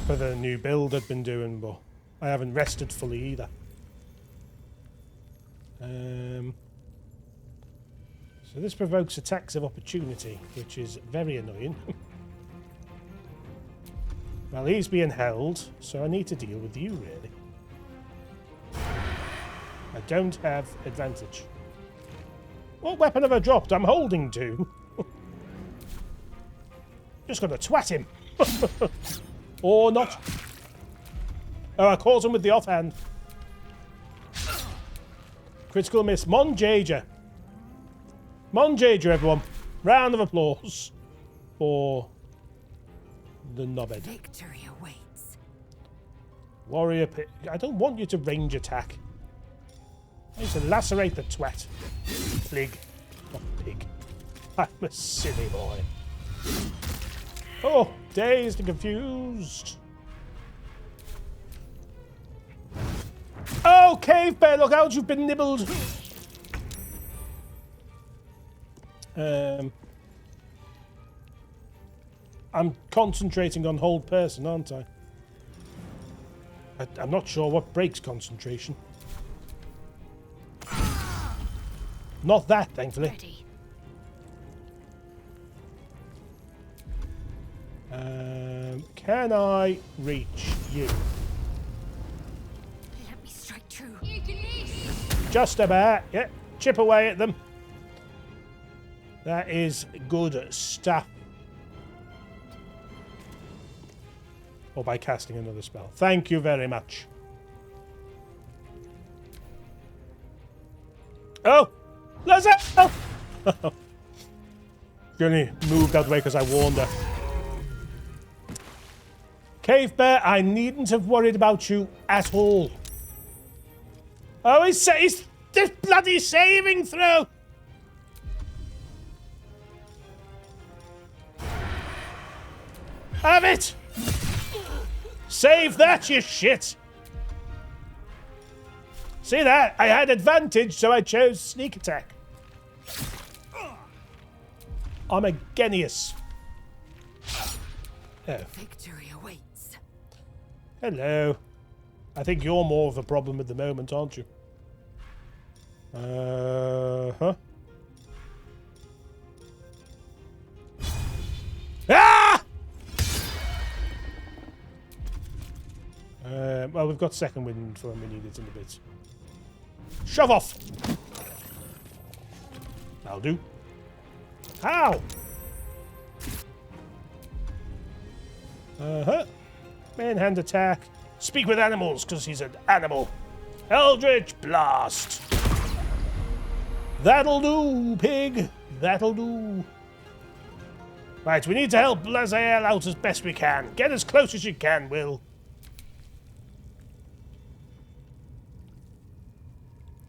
for the new build I'd been doing, but I haven't rested fully either. So this provokes attacks of opportunity, which is very annoying. Well, he's being held, so I need to deal with you, really. I don't have advantage. What weapon have I dropped? I'm holding to. Just gonna twat him. Or not. Oh, I caught him with the offhand. Critical miss. Monjager. Monjager, everyone. Round of applause for the knobhead. Victory awaits. Warrior pit. I don't want you to range attack. I need to lacerate the twat. Plig. Not pig. I'm a silly boy. Oh, dazed and confused. Oh, cave bear, look out, you've been nibbled. I'm concentrating on hold person, aren't I? I'm not sure what breaks concentration. Not that, thankfully. Ready. Can I reach you? Just about. Yeah, chip away at them. That is good stuff. Or by casting another spell. Thank you very much. Oh! Lazel! She only moved out of the way because I warned her. Cave Bear, I needn't have worried about you at all. Oh, he's this bloody saving throw! Have it! Save that, you shit! See that? I had advantage, so I chose sneak attack. I'm a genius. Oh. Victory awaits. Hello. I think you're more of a problem at the moment, aren't you? Huh? Ah! Well, we've got second wind for when we need it in a bit. Shove off! That'll do. How? Main-hand attack. Speak with animals, because he's an animal. Eldritch Blast. That'll do, pig. That'll do. Right, we need to help Lazael out as best we can. Get as close as you can, Will.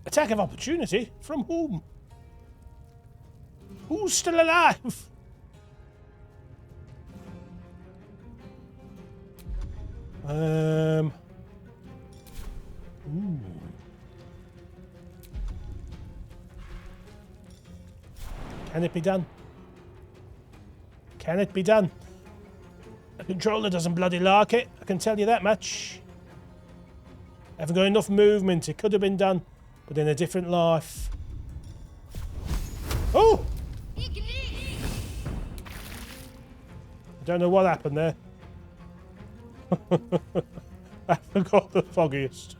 Attack of opportunity? From whom? Who's still alive? Ooh. Can it be done? Can it be done? The controller doesn't bloody like it, I can tell you that much. I haven't got enough movement. It could have been done, but in a different life. Oh! I don't know what happened there. I forgot the foggiest.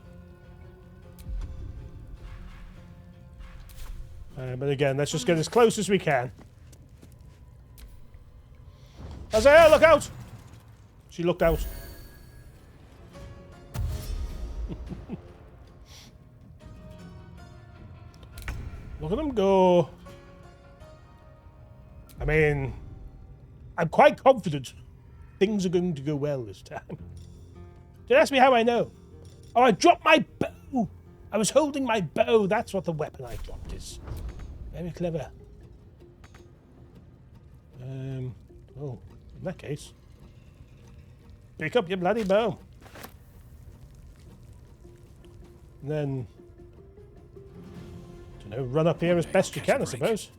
But again, let's just get as close as we can. Azrael, look out! She looked out. Look at them go. I mean, I'm quite confident things are going to go well this time. Don't ask me how I know. Oh, I dropped my bow. I was holding my bow. That's what the weapon I dropped is. Very clever. Oh, in that case, pick up your bloody bow. And then, I don't know, run up here as best you can, I suppose.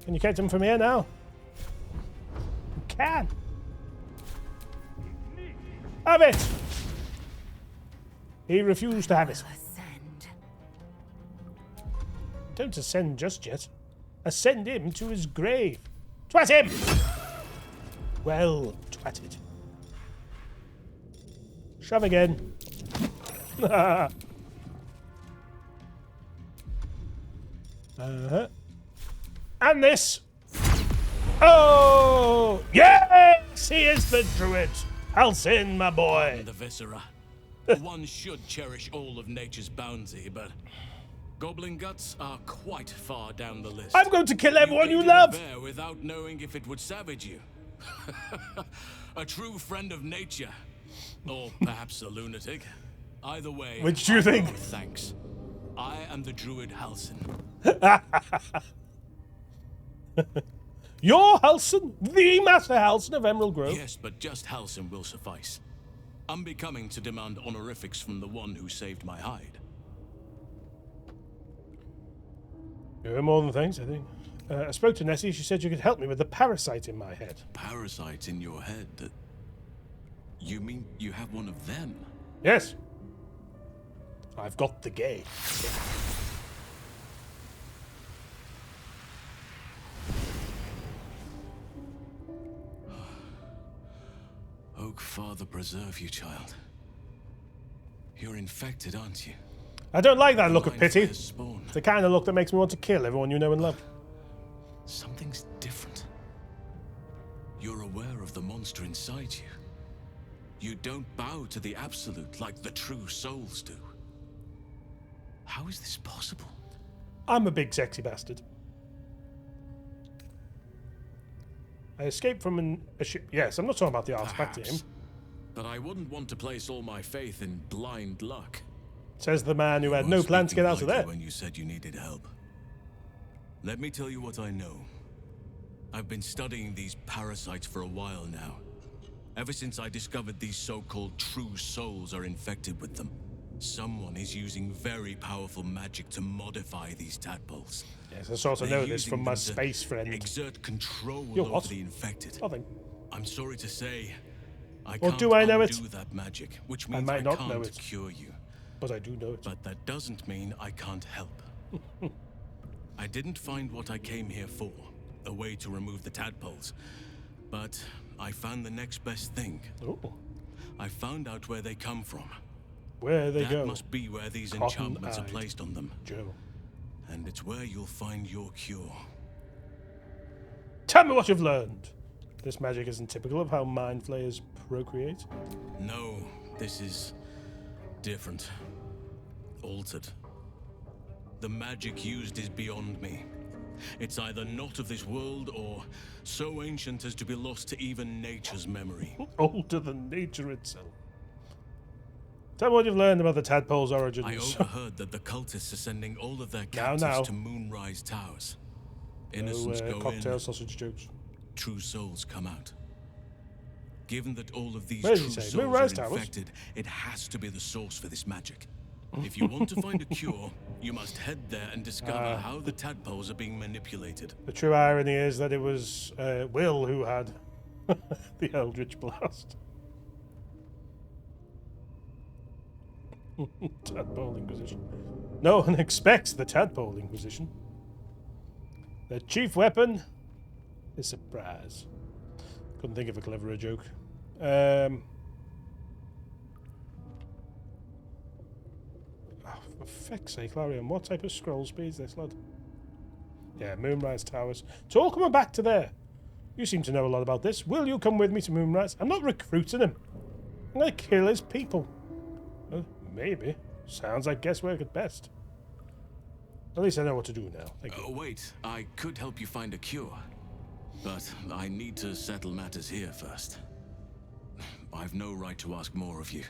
Can you catch him from here now? You can. Have it! He refused to have it. Don't ascend just yet. Ascend him to his grave. Twat him! Well twatted. Shove again. And this. Oh! Yes! He is the druid. Halcyon, my boy. The viscera. One should cherish all of nature's bounty, but goblin guts are quite far down the list. I'm going to kill everyone you ate love. a bear without knowing if it would savage you. A true friend of nature, or perhaps a lunatic. Either way, which do you think? Thanks. I am the druid Halcyon. You're Halcyon, the Master Halcyon of Emerald Grove. Yes, but just Halcyon will suffice. Unbecoming to demand honorifics from the one who saved my hide. You're more than thanks, I think. I spoke to Nessie. She said you could help me with the parasite in my head. Parasite in your head? You mean you have one of them? Yes. I've got the gate. Oak Father preserve you, child. You're infected, aren't you? I don't like that look of Blind pity. flares spawn. It's the kind of look that makes me want to kill everyone you know and love. Something's different. You're aware of the monster inside you. You don't bow to the absolute like the true souls do. How is this possible? I'm a big sexy bastard. I escaped from a ship. Yes, I'm not talking about the artifact to him. But I wouldn't want to place all my faith in blind luck. Says the man who had You no weren't plan to get speaking out of lightly there. when you said you needed help. Let me tell you what I know. I've been studying these parasites for a while now. Ever since I discovered these so-called true souls are infected with them. Someone is using very powerful magic to modify these tadpoles. Yes, I sort of They're know this using from my them to space friend. Exert control You're over what? the infected. Nothing. I'm sorry to say, I Or can't do I know it? undo that magic, which I means might not can't know it. cure you. But I do know it. But that doesn't mean I can't help. I didn't find what I came here for, a way to remove the tadpoles. But I found the next best thing. Oh, I found out where they come from. where they That go. must be where these Cotton-eyed enchantments are placed on them. Joe. And it's where you'll find your cure. Tell me what you've learned. This magic isn't typical of how mind flayers procreate. No, this is different. Altered. The magic used is beyond me. It's either not of this world or so ancient as to be lost to even nature's memory. Older than nature itself. Tell me what you've learned about the tadpole's I origins. overheard that the cultists are sending all of their Now, captives now. to Moonrise Towers. No Innocents go cocktail in, sausage jokes. true souls come out. Given that all of these Where did true you say? souls Moonrise are Towers? infected, it has to be the source for this magic. If you want to find a cure, you must head there and discover how the tadpoles are being manipulated. The true irony is that it was Will who had the Eldritch Blast. Tadpole Inquisition. No one expects the Tadpole Inquisition. Their chief weapon is surprise. Couldn't think of a cleverer joke. For feck's sake, Larian, what type of scroll speed is this, lad? Yeah, Moonrise Towers. It's all coming back to there. You seem to know a lot about this. Will you come with me to Moonrise? I'm not recruiting him. I'm going to kill his people. Maybe. Sounds like guesswork at best. At least I know what to do now. Thank you. Wait, I could help you find a cure. But I need to settle matters here first. I've no right to ask more of you.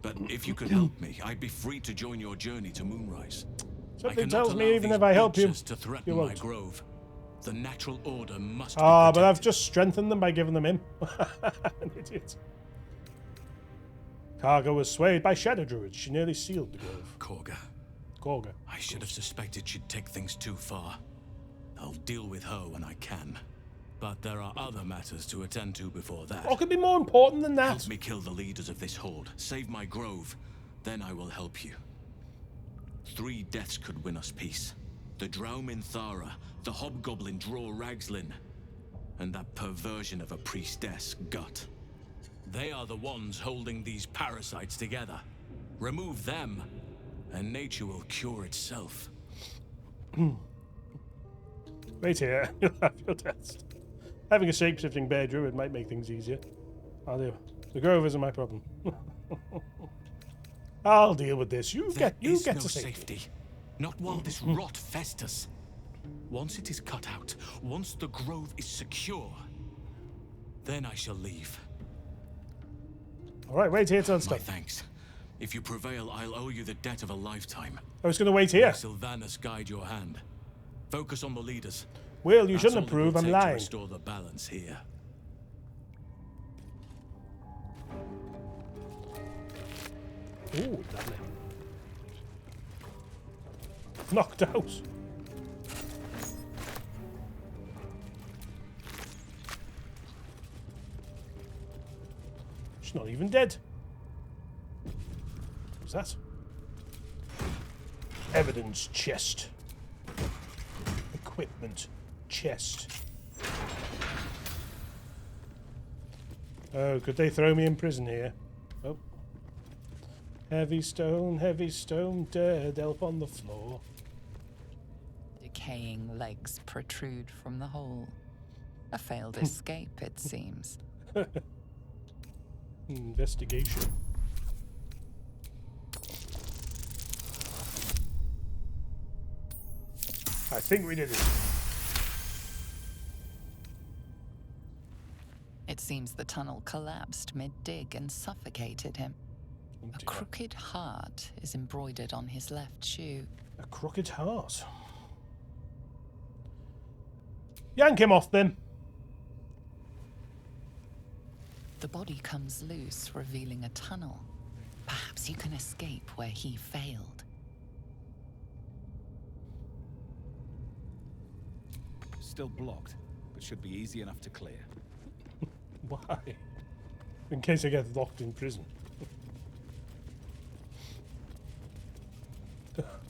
But if you could help me, I'd be free to join your journey to Moonrise. Something I tells cannot me allow even these if I help you, butchers to threaten you my won't. grove. The natural order must Ah, be but I've protected. just strengthened them by giving them him. An idiot. Karga was swayed by Shadow Druids. She nearly sealed the grove. Korga. Korga. I should have suspected she'd take things too far. I'll deal with her when I can. But there are other matters to attend to before that. What could be more important than that? Help me kill the leaders of this horde. Save my grove. Then I will help you. 3 deaths could win us peace. The Drow in Thara, the Hobgoblin Draw Ragslin, and that perversion of a priestess, Gut. They are the ones holding these parasites together. Remove them, and nature will cure itself. Wait here. You'll have your test. Having a shape-shifting bear druid might make things easier. I'll do. The grove isn't my problem. I'll deal with this. You There get is to no safety. safety. Not while this rot festers. Once it is cut out, once the grove is secure, then I shall leave. All right, wait here till it's My done. thanks. If you prevail, I'll owe you the debt of a lifetime. I was going to wait here. May Sylvanas guide your hand. Focus on the leaders. Will, you That's shouldn't all it will approve. I'm take to lying. restore the balance here. Ooh, lovely. Knocked out. She's not even dead. What's that? Evidence chest. Equipment chest. Oh, could they throw me in prison here? Oh. heavy stone, dead elf on the floor. Decaying legs protrude from the hole. A failed escape, it seems. Investigation. I think we did it. It seems the tunnel collapsed mid-dig and suffocated him. A crooked heart is embroidered on his left shoe. A crooked heart. Yank him off then. The body comes loose, revealing a tunnel. Perhaps you can escape where he failed. Still blocked, but should be easy enough to clear. Why? In case I get locked in prison.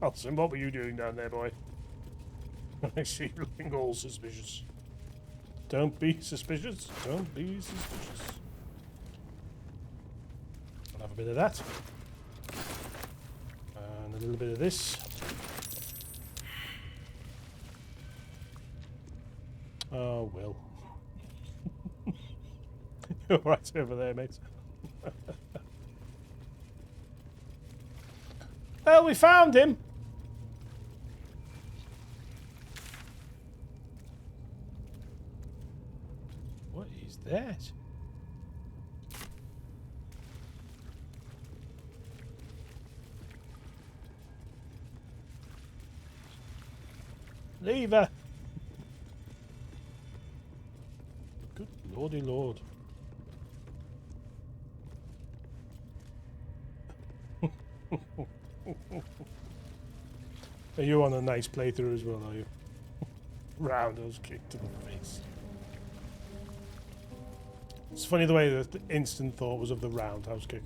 Alison, what were you doing down there, boy? I see you looking all suspicious. Don't be suspicious. Don't be suspicious. I'll have a bit of that. And a little bit of this. Oh, well. You're right over there, mate. Well, we found him. What is that? Lever. Good lordy lord. Are you on a nice playthrough as well, are you? Roundhouse kick to the face. It's funny the way that the instant thought was of the roundhouse kick.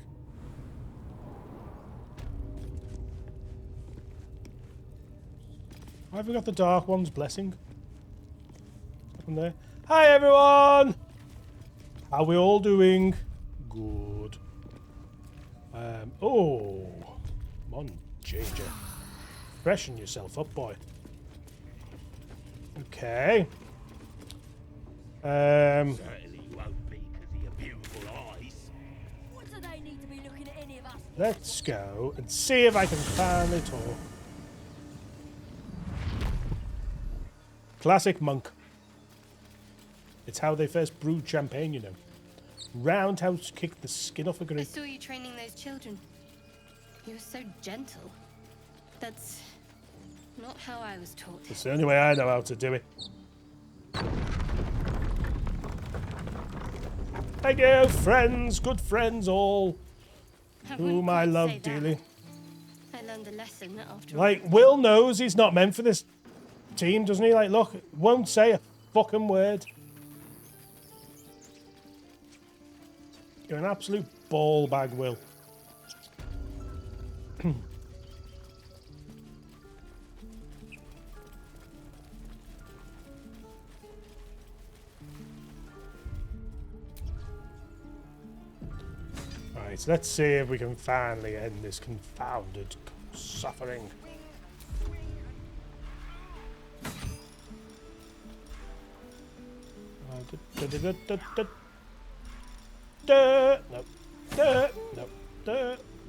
Why have we got the Dark One's blessing? From there. Hi everyone! How we all doing? Good. Oh, come on, JJ. Freshen yourself up, boy. Okay. Certainly you won't be because of your beautiful eyes. What do they need to be looking at any of us? Let's go and see if I can finally talk. Classic monk. It's how they first brewed champagne, you know. Roundhouse kick the skin off a I grape. saw you training those children. You were so gentle. That's not how I was taught. It's the only way I know how to do it. Thank you, friends, good friends all, whom I love dearly. I learned a lesson after Like, Will knows he's not meant for this team, doesn't he? Like, look, won't say a fucking word. You're an absolute ball bag, Will. Right, let's see if we can finally end this confounded suffering. No.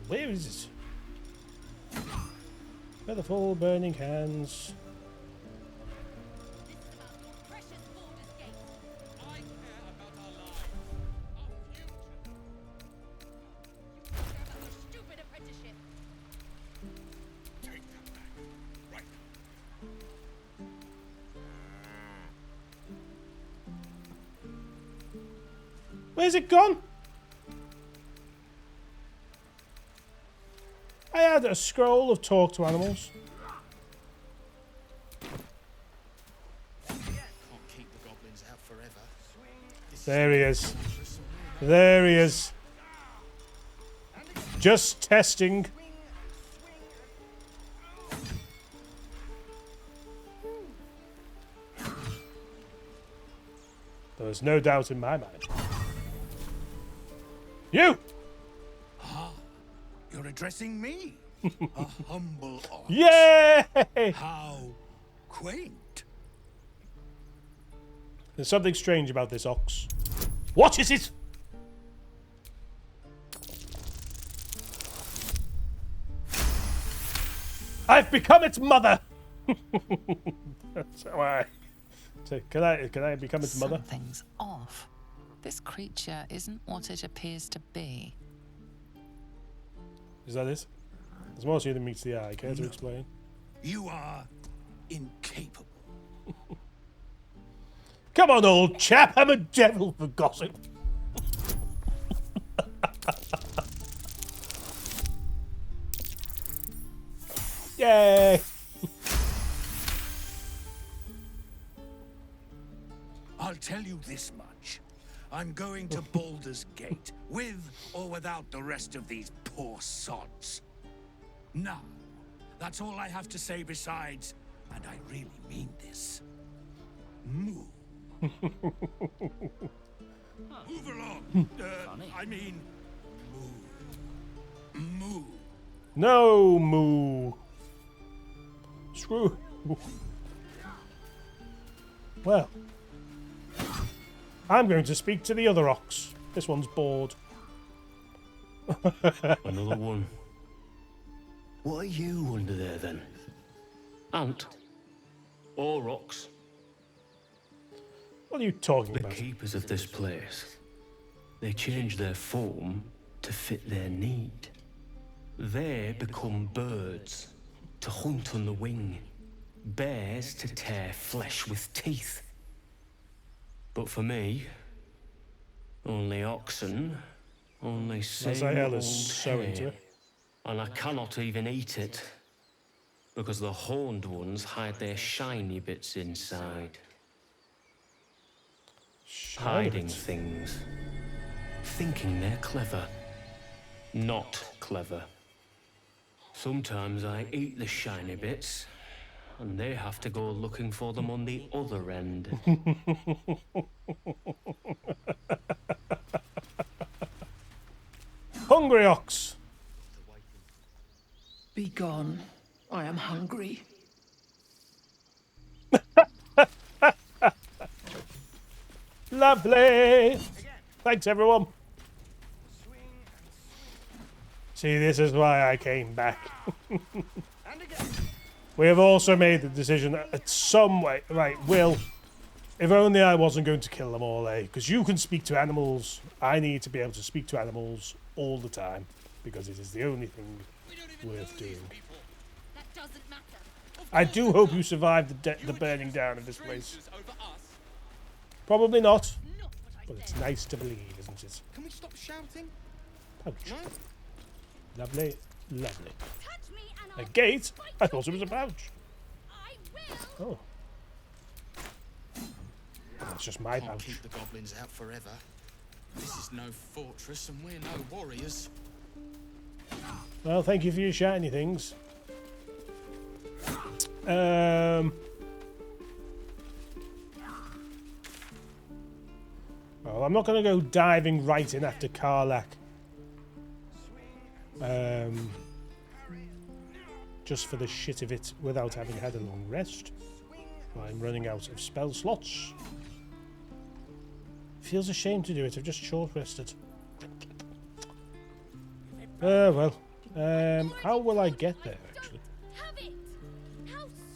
Where is this? Where the full burning hands? Where's it gone? I had a scroll of talk to animals. Can't keep the goblins out forever. There he is. There he is. Just testing. There's no doubt in my mind. You! You're addressing me, a humble ox. Yay! How quaint. There's something strange about this ox. What is it? I've become its mother. That's how I. So can I become its mother? Something's off. This creature isn't what it appears to be. Is that it? There's more to you than meets the eye. Care to explain? You are incapable. Come on, old chap. I'm a devil for gossip. Yay! I'll tell you this much. I'm going to Baldur's Gate, with or without the rest of these poor sods. Now, that's all I have to say besides, and I really mean this, moo. Move along. I mean, moo. Moo. No, moo. Screw. Well, I'm going to speak to the other ox. This one's bored. Another one. What are you under there then? Ant? Or ox? What are you talking about? The keepers of this place. They change their form to fit their need. They become birds, to hunt on the wing. Bears to tear flesh with teeth. But for me, only oxen, only same old hay. And I cannot even eat it, because the horned ones hide their shiny bits inside. Hiding things. Thinking they're clever. Not clever. Sometimes I eat the shiny bits, and they have to go looking for them on the other end. Hungry ox. Be gone. I am hungry. Lovely. Thanks, everyone. See, this is why I came back. We have also made the decision that some way... Right, Will, if only I wasn't going to kill them all, eh? Because you can speak to animals. I need to be able to speak to animals all the time, because it is the only thing worth doing. I do hope you survive the burning down of this place. Probably not, but it's nice to believe, isn't it? Can we stop shouting? Ouch. No? Lovely, lovely. A gate? I thought it was a pouch. Oh. That's just my Can't pouch. keep the goblins out forever. This is no fortress and we're no warriors. Well, thank you for your shiny things. Well, I'm not going to go diving right in after Karlach. Just for the shit of it, without having had a long rest. I'm running out of spell slots. Feels a shame to do it. I've just short rested. Well. How will I get there, actually?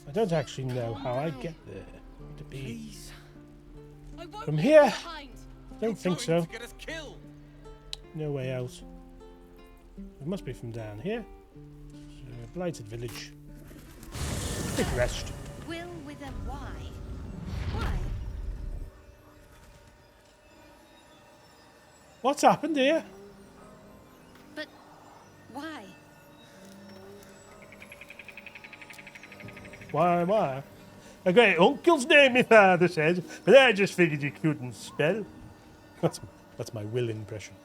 I don't actually know how I get there. To be from here? Don't think so. No way out. It must be from down here. Blighted village. Quick rest. Will with a Y. Why? What's happened here? But why? Why? A great uncle's name, my father said, but I just figured you couldn't spell. That's my Will impression.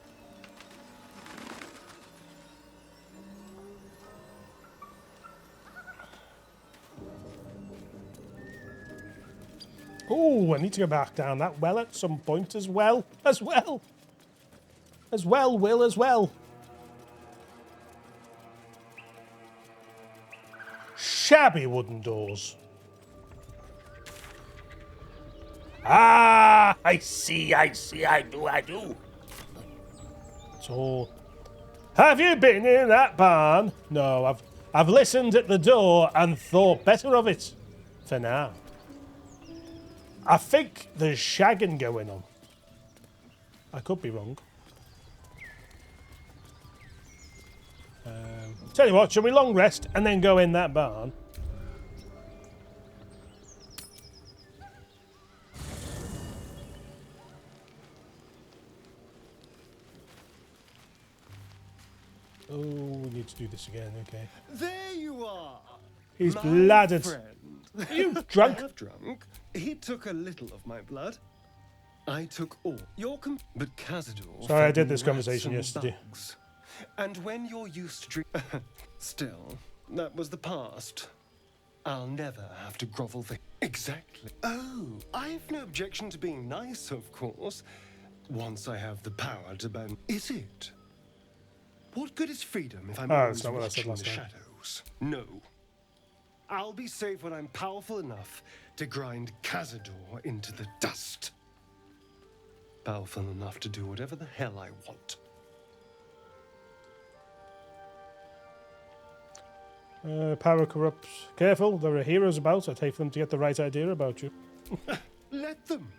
Oh, I need to go back down that well at some point as well. Will, as well. shabby wooden doors. Ah, I see, I do. So, have you been in that barn? No, I've listened at the door and thought better of it. For now. I think there's shagging going on. I could be wrong. Tell you what, shall we long rest and then go in that barn? Oh, we need to do this again, okay. There you are. He's my bladdered. Friend. Are you drunk? I have drunk. He took a little of my blood. I took all. But Cazador. Sorry, I fed did me this rats conversation and yesterday. bugs. And when you're used to drink, still, that was the past. I'll never have to grovel for. Exactly. Oh, I've no objection to being nice, of course. Once I have the power to ban. Is it? What good is freedom if I'm always that's not what I said watching the last time. shadows? No. I'll be safe when I'm powerful enough to grind Cazador into the dust. Powerful enough to do whatever the hell I want. Power corrupts. Careful, there are heroes about. I'd hate for them to get the right idea about you. Let them.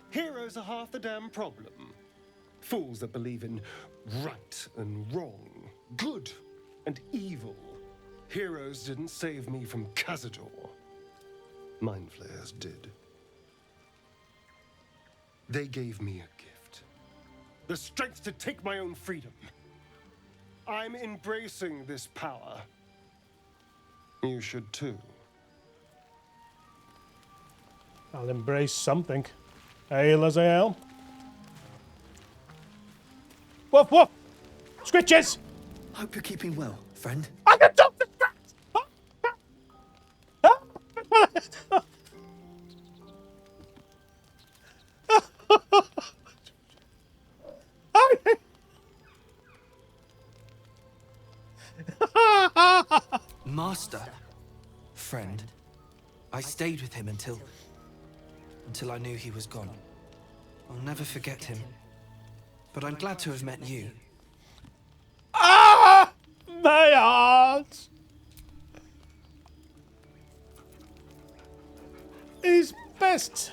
Heroes are half the damn problem. Fools that believe in right and wrong, good and evil. Heroes didn't save me from Cazador. Mind flayers did. They gave me a gift. The strength to take my own freedom. I'm embracing this power. You should too. I'll embrace something. Hail as I am. Woof woof! Scritches! Hope you're keeping well, friend. I can talk to rats! Master, friend, I stayed with him until I knew he was gone. I'll never forget him, but I'm glad to have met you. Ah! My heart! He's best.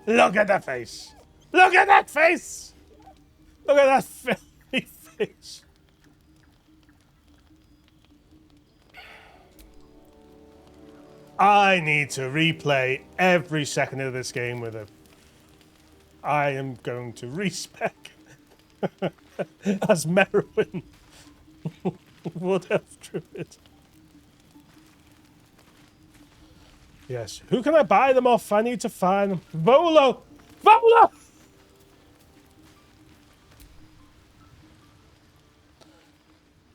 Look at the face. Look at that face. Look at that filthy face. I need to replay every second of this game with him. I am going to respec as Merowyn would have Druid. Yes. Who can I buy them off? I need to find them. Volo! Volo!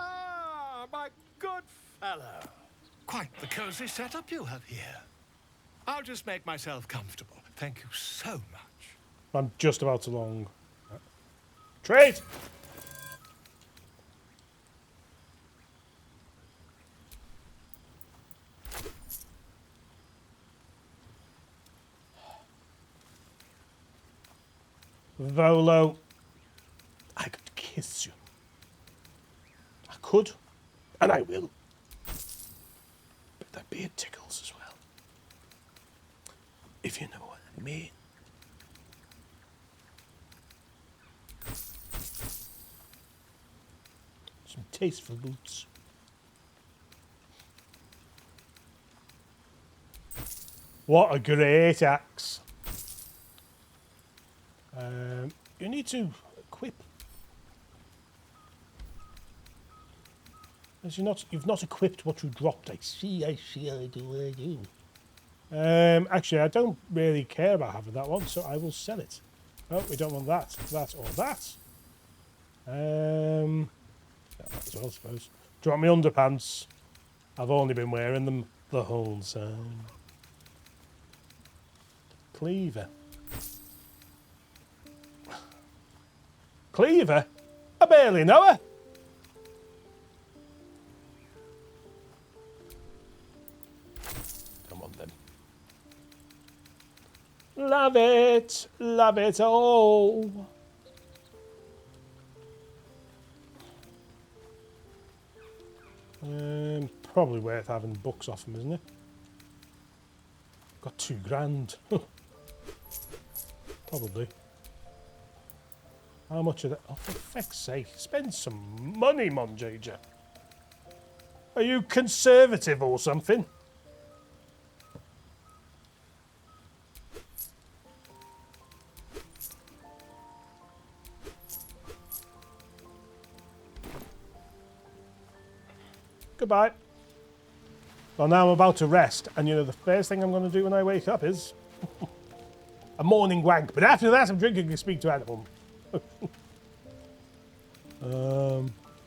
Ah, my good fellow. Quite the cozy setup you have here. I'll just make myself comfortable. Thank you so much. I'm just about to long. Trade! Volo, I could kiss you. I could, and I will. But the beard tickles as well. If you know what I mean. Some tasteful boots. What a great axe. You need to equip. As you've not equipped what you dropped. I see, I do. Actually, I don't really care about having that one, so I will sell it. Oh, we don't want that, or that. That as well, I suppose. Do you want my underpants? I've only been wearing them the whole time. Cleaver. Cleaver? I barely know her. Love it. Love it all. Probably worth having books off him, isn't it? Got $2,000. Probably. How much of that? Oh, for feck's sake. Spend some money, Monjager. Are you conservative or something? Goodbye. Well, now I'm about to rest, and you know the first thing I'm going to do when I wake up is a morning wank. But after that, I'm drinking to speak to animal.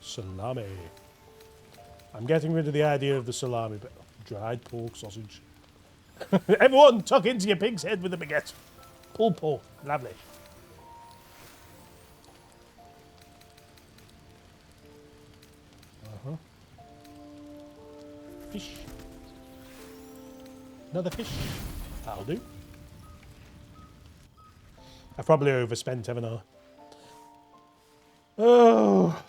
Salami. I'm getting rid of the idea of the salami, but dried pork sausage. Everyone, tuck into your pig's head with a baguette. Pulled pork, lovely. Fish. Another fish. That'll do. I've probably overspent, haven't I? Oh.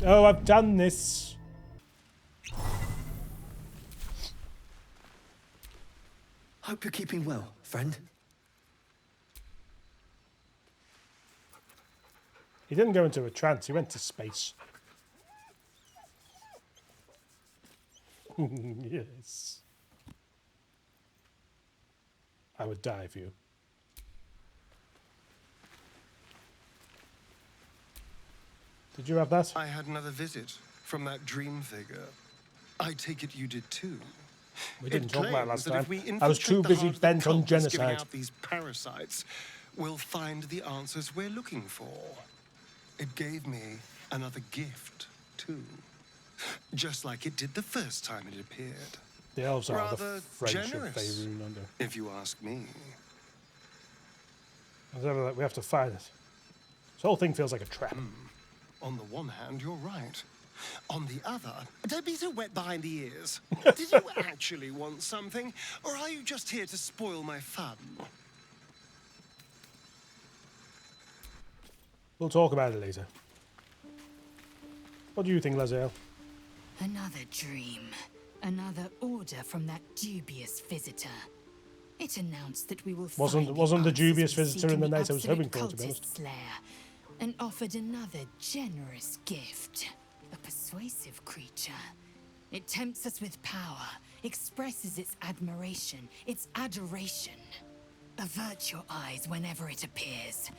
Oh, I've done this. Hope you're keeping well, friend. He didn't go into a trance, he went to space. Yes. I would die for you. Did you have that? I had another visit from that dream figure. I take it you did too. We didn't talk about it last time. We I was too busy bent on genocide. Giving out these parasites, we'll find the answers we're looking for. It gave me another gift too. Just like it did the first time it appeared. The elves are the Rather French of generous, Faerun, aren't they? if you ask me. We have to fight it. This whole thing feels like a trap. On the one hand, you're right. On the other, don't be so wet behind the ears. Did you actually want something, or are you just here to spoil my fun? We'll talk about it later. What do you think, Lazel? Another dream. Another order from that dubious visitor. It announced that we will Wasn't the dubious visitor in the night I was hoping for, to be honest. Slayer, and offered another generous gift. A persuasive creature. It tempts us with power, expresses its admiration, its adoration. Avert your eyes whenever it appears,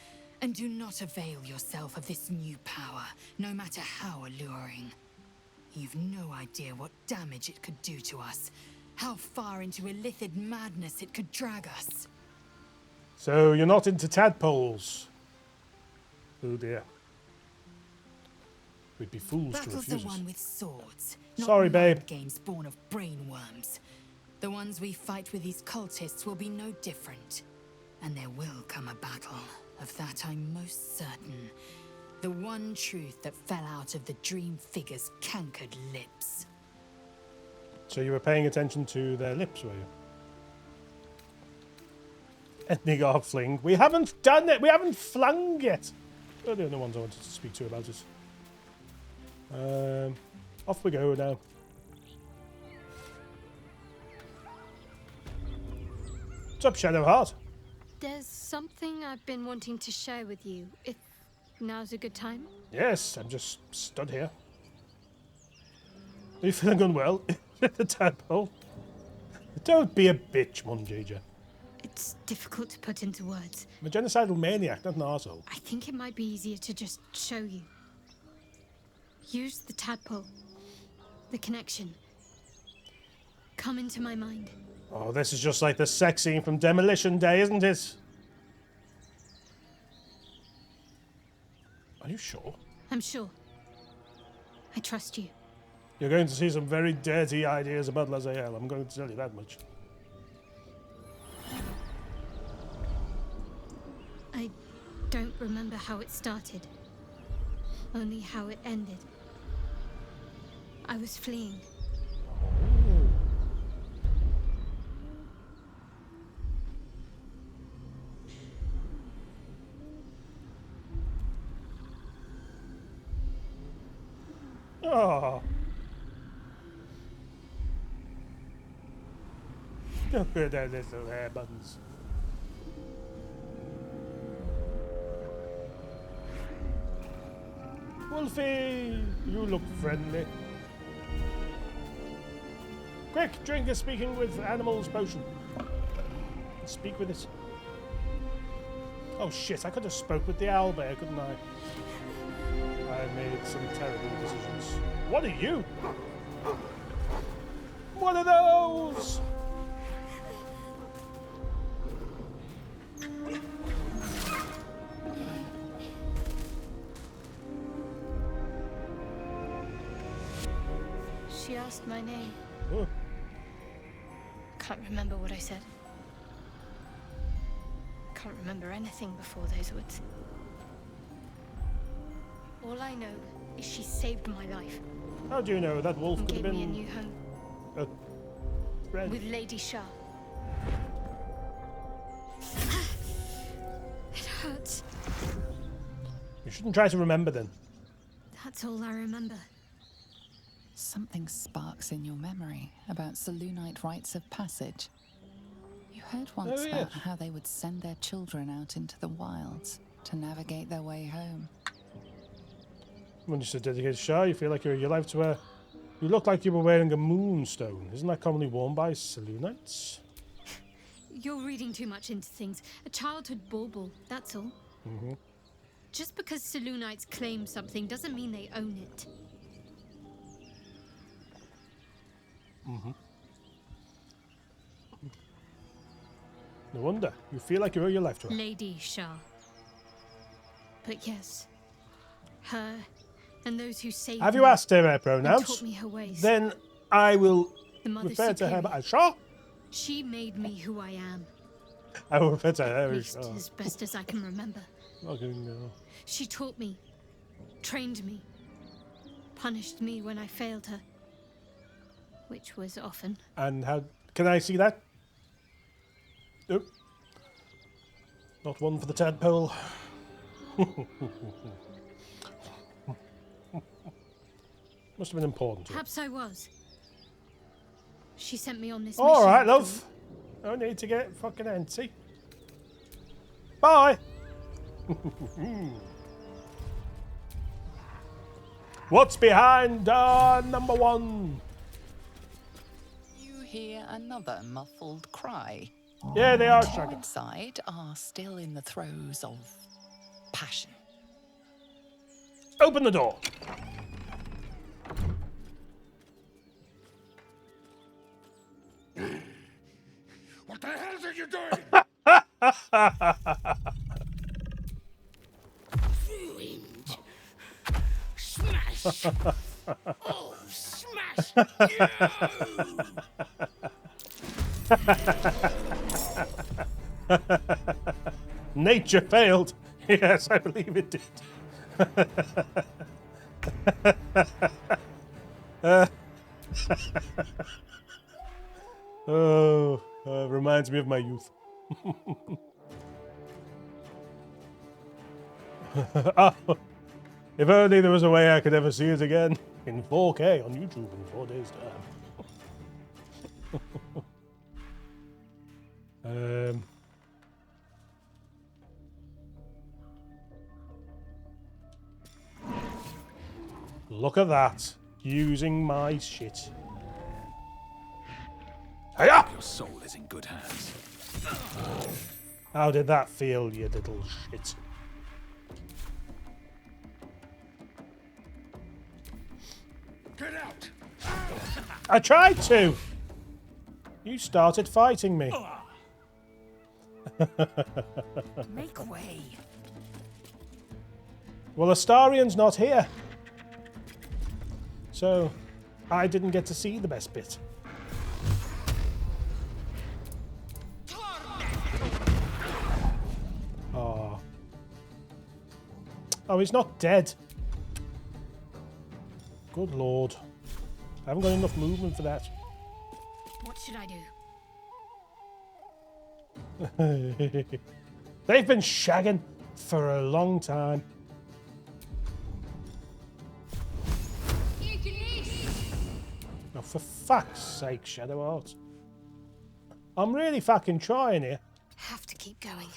and do not avail yourself of this new power, no matter how alluring. You've no idea what damage it could do to us, how far into illithid madness it could drag us. So you're not into tadpoles? Oh dear. We'd be fools to Battle's refuse the us. one with swords. Not Sorry, babe. games born of brainworms. The ones we fight with these cultists will be no different. And there will come a battle. Of that I'm most certain. The one truth that fell out of the dream figure's cankered lips. So you were paying attention to their lips, were you? Ethnic fling. We haven't done it! We haven't flung yet! They're the only ones I wanted to speak to about it. Off we go now. What's up, Shadowheart? There's something I've been wanting to share with you, if now's a good time. Yes, I'm just stood here. Are you feeling unwell? The tadpole? Don't be a bitch, Monjager. It's difficult to put into words. I'm a genocidal maniac, not an arsehole. I think it might be easier to just show you. Use the tadpole. The connection. Come into my mind. Oh, this is just like the sex scene from Demolition Day, isn't it? Are you sure? I'm sure. I trust you. You're going to see some very dirty ideas about Lazael, I'm going to tell you that much. I don't remember how it started. Only how it ended. I was fleeing. Oh. Look at their little hair buttons. Wolfie, you look friendly. Quick, drink a speaking with animals potion. Speak with it. Oh shit, I could have spoke with the owlbear, couldn't I? I made some terrible decisions. What are you? One of those! She asked my name. Oh. Can't remember what I said. Can't remember anything before those words. All I know is she saved my life. How do you know that wolf And could have gave me a been new home. a friend? With Lady Shah. It hurts. You shouldn't try to remember then. That's all I remember. Something sparks in your memory about Selûnite rites of passage. You heard once yes. about how they would send their children out into the wilds to navigate their way home. When you said dedicated Shah, you feel like you're your life to her. You look like you were wearing a moonstone. Isn't that commonly worn by Selûnites? You're reading too much into things. A childhood bauble, that's all. Mm-hmm. Just because Selûnites claim something doesn't mean they own it. Mm-hmm. No wonder. You feel like you owe your life to her. Lady Shah. But yes, her and those who saved Have you me asked her her and pronouns? taught me her ways. Then I will The Mother refer to her Superior. as Shah. She made me who I am. I will refer to her At as least Shah. as best as I can remember. Fucking hell. She taught me, trained me, punished me when I failed her. Which was often. And how can I see that? Nope. Not one for the tadpole. Must have been important to her. Perhaps I was. She sent me on this All mission. right, after all. love. No need to get fucking antsy. Bye. What's behind number one? You hear another muffled cry. Yeah, they are You shagging. inside are still in the throes of passion. Open the door. What the hell are you doing? Ruined. Smash. Oh, smash. Nature failed. Yes, I believe it did. Oh, reminds me of my youth. Oh, if only there was a way I could ever see it again in 4K on YouTube in 4 days' time. Look at that. Using my shit. Hiya! Your soul is in good hands. How did that feel, you little shit? Get out! I tried to! You started fighting me. Make way. Well, Astarion's not here. So, I didn't get to see the best bit. Oh. Oh, he's not dead. Good lord. I haven't got enough movement for that. What should I do? They've been shagging for a long time. For fuck's sake, Shadowheart. I'm really fucking trying here. Have to keep going.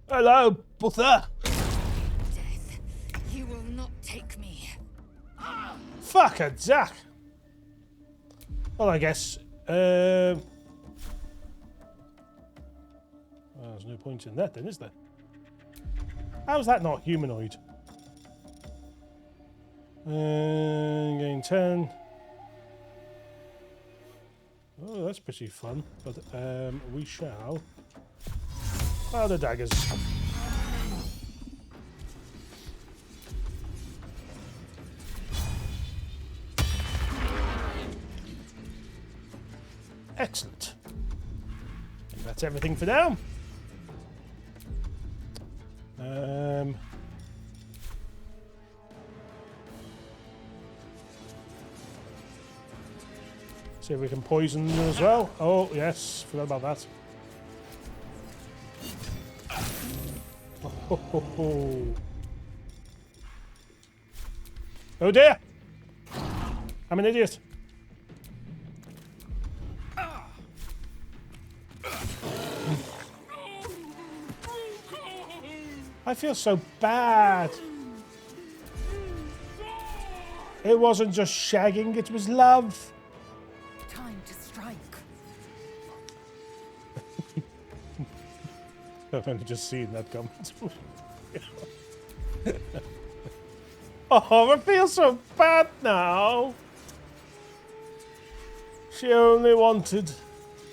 Hello, Buther. Death, you will not take me. Fuck a duck. Well, I guess. Well, there's no point in that then, is there? How's that not humanoid? Gain 10. Oh, that's pretty fun. But we shall. Oh, the daggers. Excellent. I think that's everything for now. See if we can poison them as well. Oh, yes. Forgot about that. Oh, ho, ho. Oh dear! I'm an idiot. I feel so bad. It wasn't just shagging, it was love. Time to strike. I've only just seen that comment. Oh, I feel so bad now. She only wanted...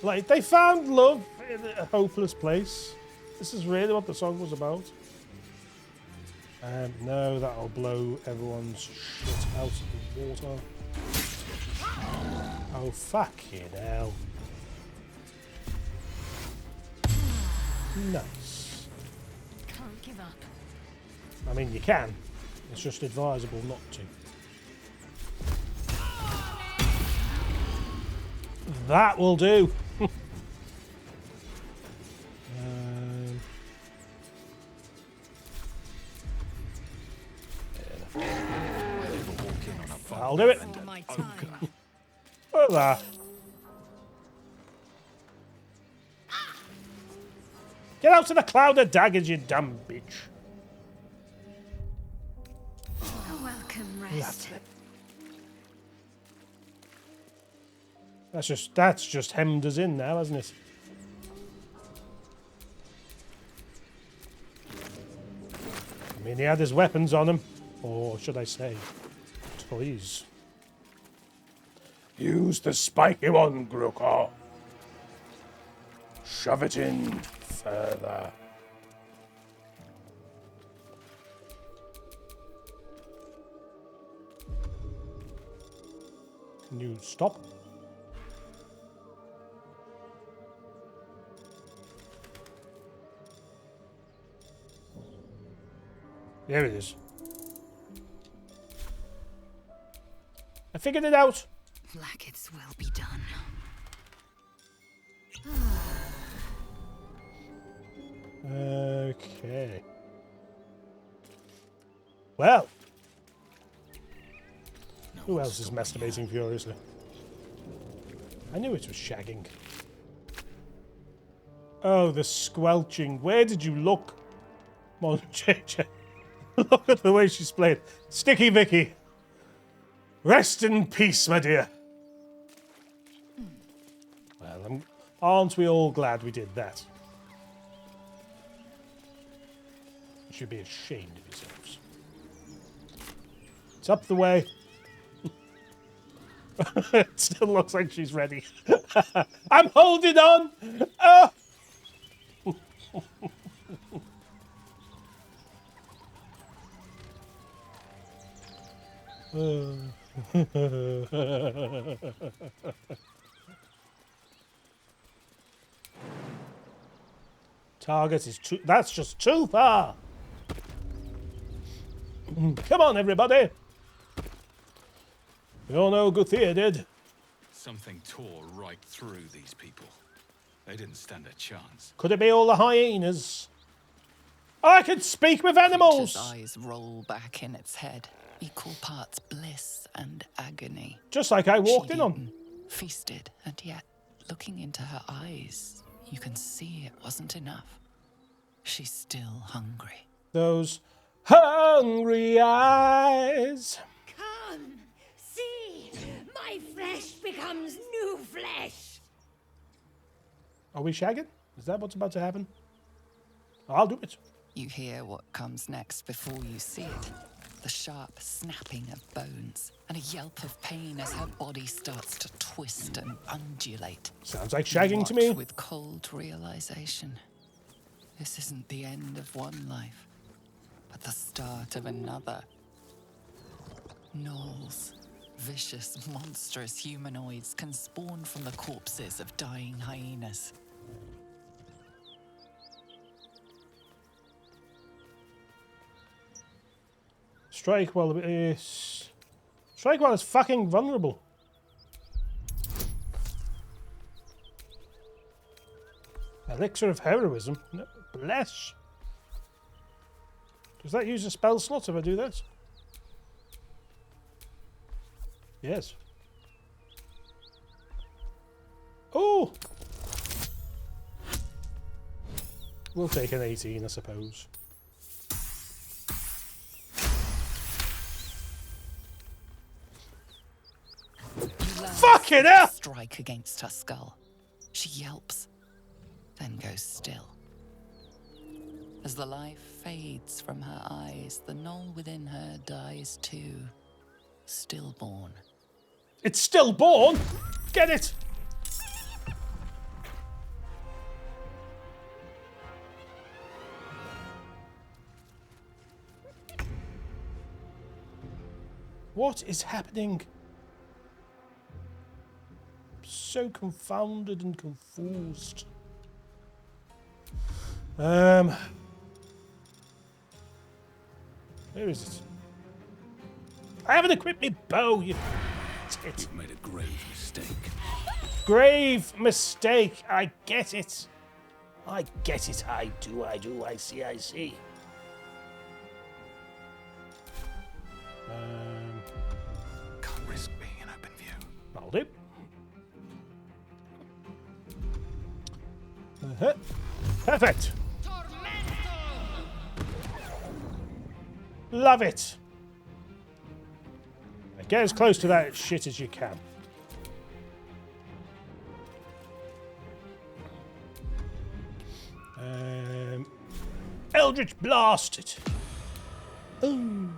Like, they found love in a hopeless place. This is really what the song was about. No, that'll blow everyone's shit out of the water. Oh, fucking hell. Nice. Can't give up. I mean, you can. It's just advisable not to. That will do. I'll do it. Over. Get out of the cloud of daggers, you dumb bitch. A welcome rest. That's just hemmed us in now, hasn't it? I mean, he had his weapons on him, or should I say, toys. Use the spiky one, Grukor. Shove it in further. Can you stop? There it is. I figured it out. Blackets will be done. Okay. Well. Who else is masturbating furiously? I knew it was shagging. Oh, the squelching. Where did you look? Come on, JJ. Look at the way she's played. Sticky Vicky. Rest in peace, my dear. Well, aren't we all glad we did that? You should be ashamed of yourselves. It's up the way. It still looks like she's ready. I'm holding on. Oh. Target is too... That's just too far. Come on, everybody. We all know Guthia did. Something tore right through these people. They didn't stand a chance. Could it be all the hyenas? I could speak with animals. Creature's eyes roll back in its head. equal parts bliss and agony. Just like I walked in on. Feasted, and yet, looking into her eyes, you can see it wasn't enough. She's still hungry. Those hungry eyes. Come, see, my flesh becomes new flesh. Are we shagging? Is that what's about to happen? I'll do it. You hear what comes next before you see it. The sharp snapping of bones, and a yelp of pain as her body starts to twist and undulate. Sounds like shagging to me. With cold realization. This isn't the end of one life, but the start of another. Gnolls, vicious, monstrous humanoids can spawn from the corpses of dying hyenas. Strike while it's fucking vulnerable. Elixir of heroism. No, bless. Does that use a spell slot if I do this? Yes. Oh! We'll take an 18, I suppose. Fucking hell! Strike against her skull. She yelps, then goes still. As the life fades from her eyes, the gnoll within her dies too, stillborn. It's stillborn? Get it! What is happening? So confounded and confused. Where is it? I haven't equipped my bow, you tit. You've made a grave mistake. Grave mistake. I get it. I get it. I do. I see. Can't risk being in open view. I'll do. Perfect. Love it. Get as close to that shit as you can. Eldritch Blast it. Ooh.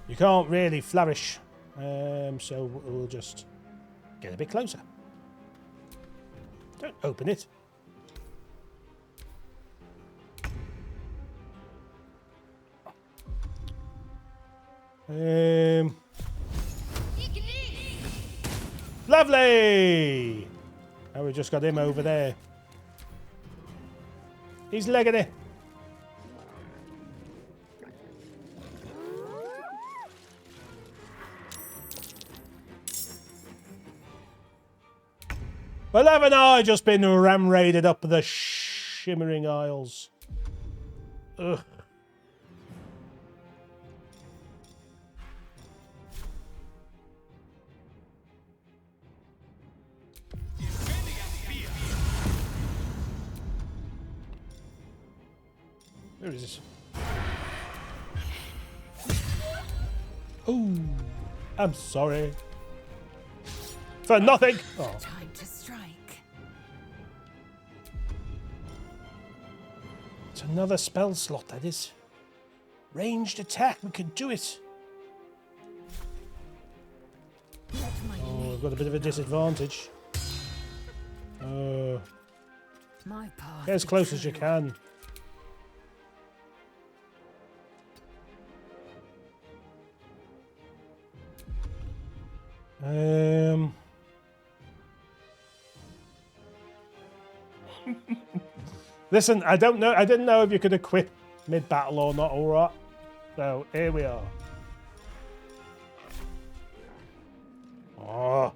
You can't really flourish, so we'll just get a bit closer. Don't open it. Lovely! Now we've just got him over there. He's legging it. Well, haven't I just been ram-raided up the shimmering aisles? Ugh. Where is this? Oh, I'm sorry. For nothing. Oh. Time to strike. It's another spell slot, that is. Ranged attack, we can do it. Oh, we've got a bit of a disadvantage. Get as close as you can. Listen, I don't know. I didn't know if you could equip mid-battle or not. All right. So here we are. Oh.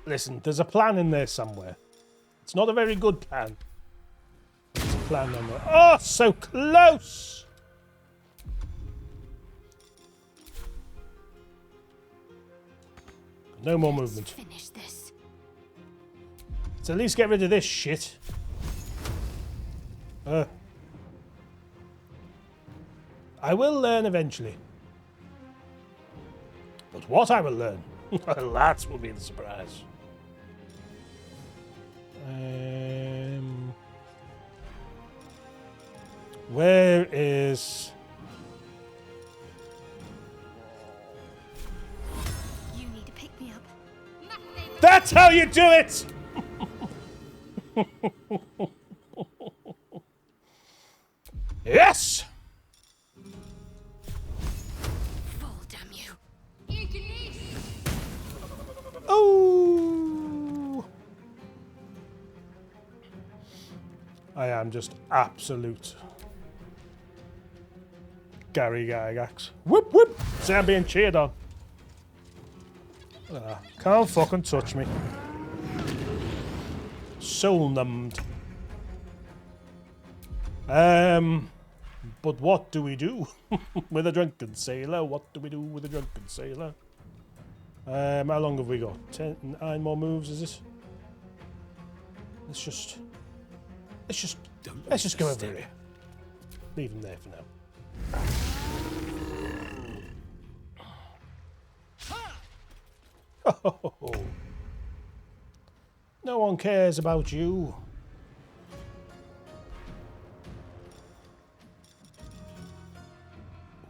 Listen, there's a plan in there somewhere. It's not a very good plan. It's a plan on the... Oh, so close! No more movement. Finish this. Let's at least get rid of this shit. I will learn eventually. But what I will learn, that will be the surprise. Where is... You need to pick me up. That's how you do it! Yes! Fall, damn you. Oh! I am just absolute Gary Gygax. Whoop whoop! See, I'm being cheered on. Can't fucking touch me. Soul numbed. But what do we do with a drunken sailor? What do we do with a drunken sailor? How long have we got? 9 more moves, is it? Let's just go over here. Leave him there for now. Oh, no one cares about you.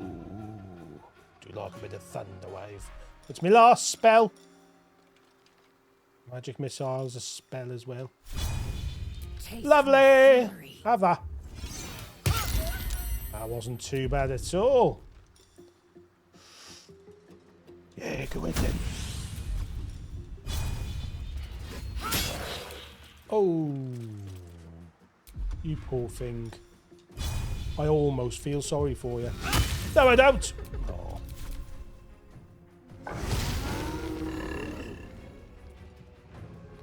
Ooh, do you like a bit of thunder wave? It's my last spell. Magic missile's a spell as well. Lovely. Have that. That wasn't too bad at all. Yeah, go in then. Oh, you poor thing. I almost feel sorry for you. No, I don't. Oh.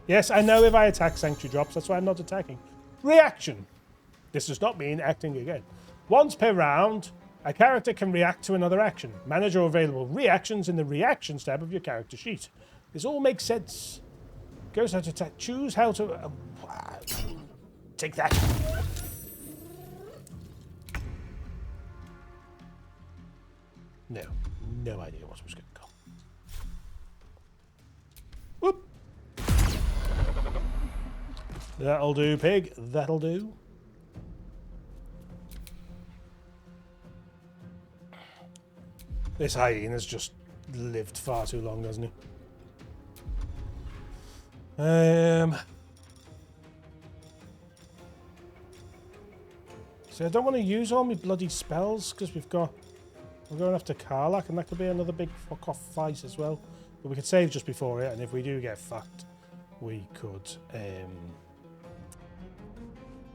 Yes, I know if I attack Sanctuary drops, that's why I'm not attacking. Reaction. This does not mean acting again. Once per round, a character can react to another action. Manage your available reactions in the Reactions tab of your character sheet. This all makes sense. Goes how to attack. Choose how to... take that. No. No idea what was going to come. Whoop. That'll do, pig. That'll do. This hyena's just lived far too long, hasn't he? See, I don't want to use all my bloody spells because we're going after Karlach, and that could be another big fuck off fight as well. But we could save just before it, and if we do get fucked, we could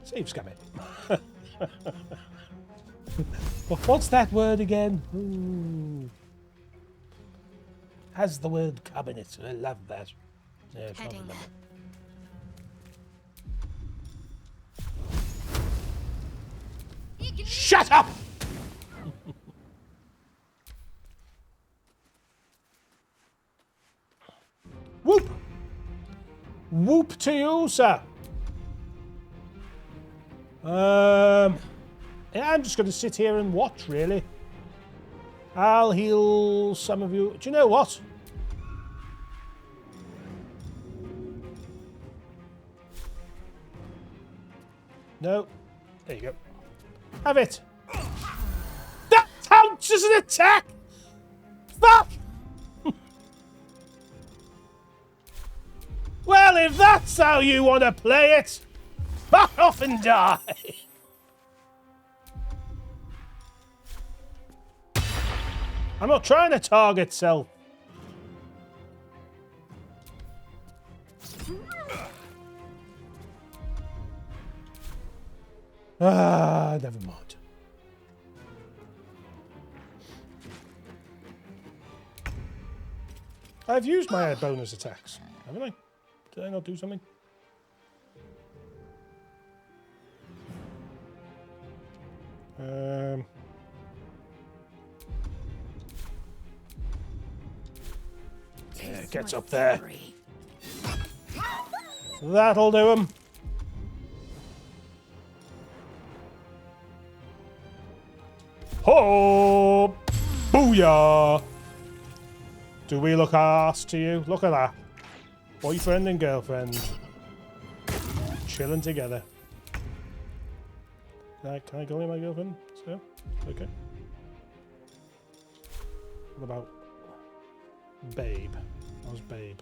save scam it. What's that word again? Ooh. Has the word come in it? I love that. Yeah, I can't remember. Shut up! Whoop! Whoop to you, sir. Yeah, I'm just going to sit here and watch, really. I'll heal some of you. Do you know what? No. There you go. Have it. That counts as an attack! Fuck! Well, if that's how you want to play it, fuck off and die! I'm not trying to target self. Never mind. I've used my bonus attacks, haven't I? Did I not do something? Yeah, gets up there. That'll do him. Ho! Booyah! Do we look arse to you? Look at that. Boyfriend and girlfriend. Chilling together. Can I go with my girlfriend? So, okay. What about Babe? How's Babe?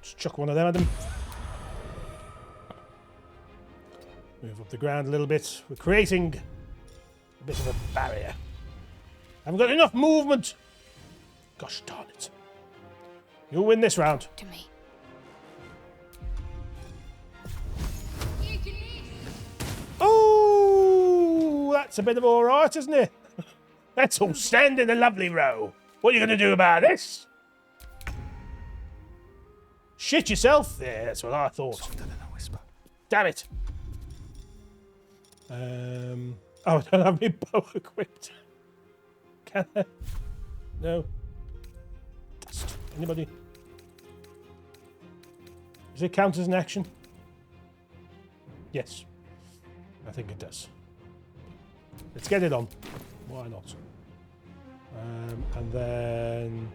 Just chuck one of them at him. Move up the ground a little bit. We're creating a bit of a barrier. I haven't got enough movement. Gosh darn it. You'll win this round. To me. Oh, that's a bit of alright, isn't it? Let's all stand in a lovely row. What are you going to do about this? Shit yourself? Yeah, that's what I thought. Softer than a whisper. Damn it. Oh, I don't have my bow equipped. Can I? No. Dust. Anybody? Does it count as an action? Yes. I think it does. Let's get it on. Why not? And then...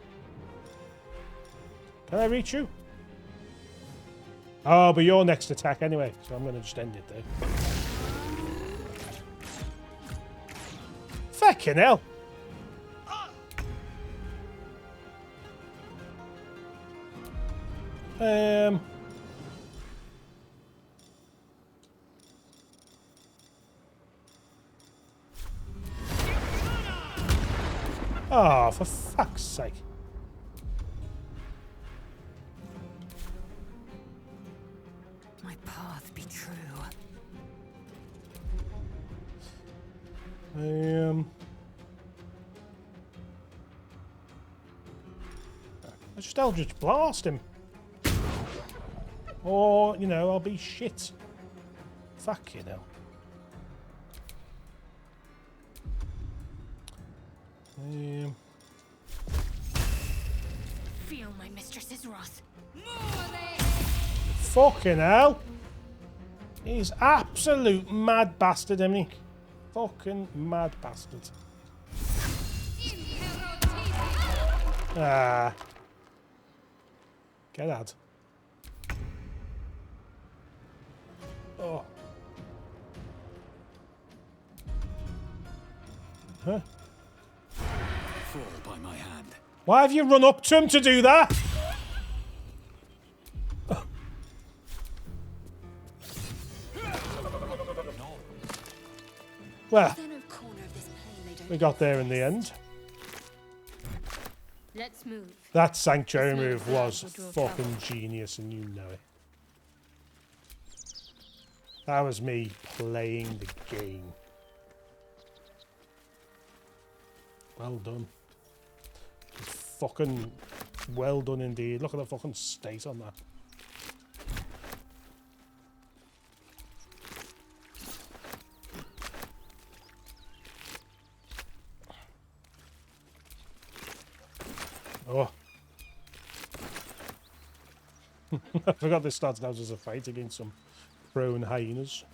Can I reach you? Oh, but your next attack anyway, so I'm going to just end it there. Fucking hell! Oh, for fuck's sake. My path be true. I just Eldritch Blast him. Or, you know, I'll be shit. Fuck you know. Feel my mistress's wrath. Fucking hell. He's absolute mad bastard, isn't he? Fucking mad bastard. Ah. Get out. Oh. Huh? Fall by my hand. Why have you run up to him to do that? Well, we got there in the end. Let's move. That sanctuary move was fucking genius, and you know it. That was me playing the game. Well done. Fucking well done indeed. Look at the fucking state on that. Oh. I forgot this started out as a fight against some prone hyenas.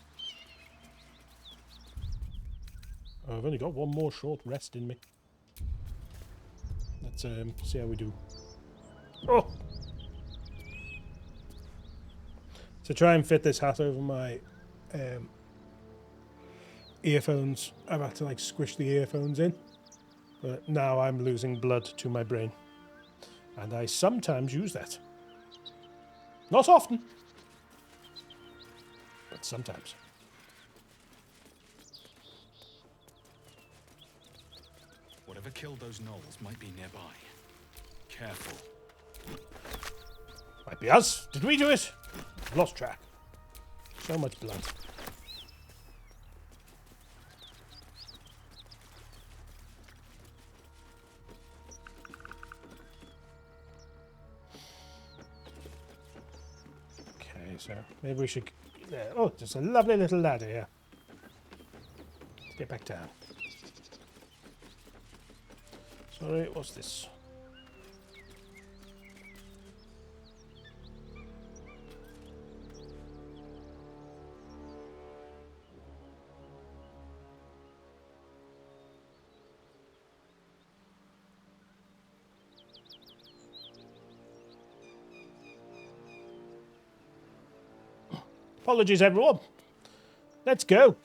Oh, I've only got one more short rest in me. Let's see how we do. Oh! To try and fit this hat over my earphones, I've had to like squish the earphones in. But now I'm losing blood to my brain. And I sometimes use that. Not often. But sometimes. Whatever killed those gnolls might be nearby. Careful. Might be us. Did we do it? I've lost track. So much blood. Okay, so maybe we should... Oh, there's a lovely little ladder here. Get back down. Sorry, what's this? Apologies, everyone. Let's go.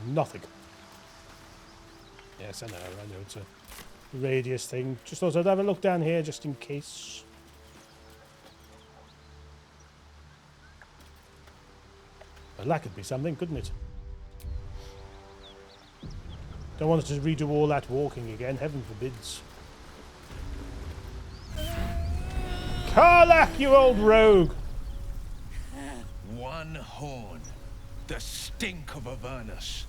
Nothing. Yes, I know it's a radius thing. Just thought I'd have a look down here just in case. Well, that could be something, couldn't it? Don't want us to redo all that walking again, heaven forbids. Karlach, you old rogue! One horn. The stink of Avernus.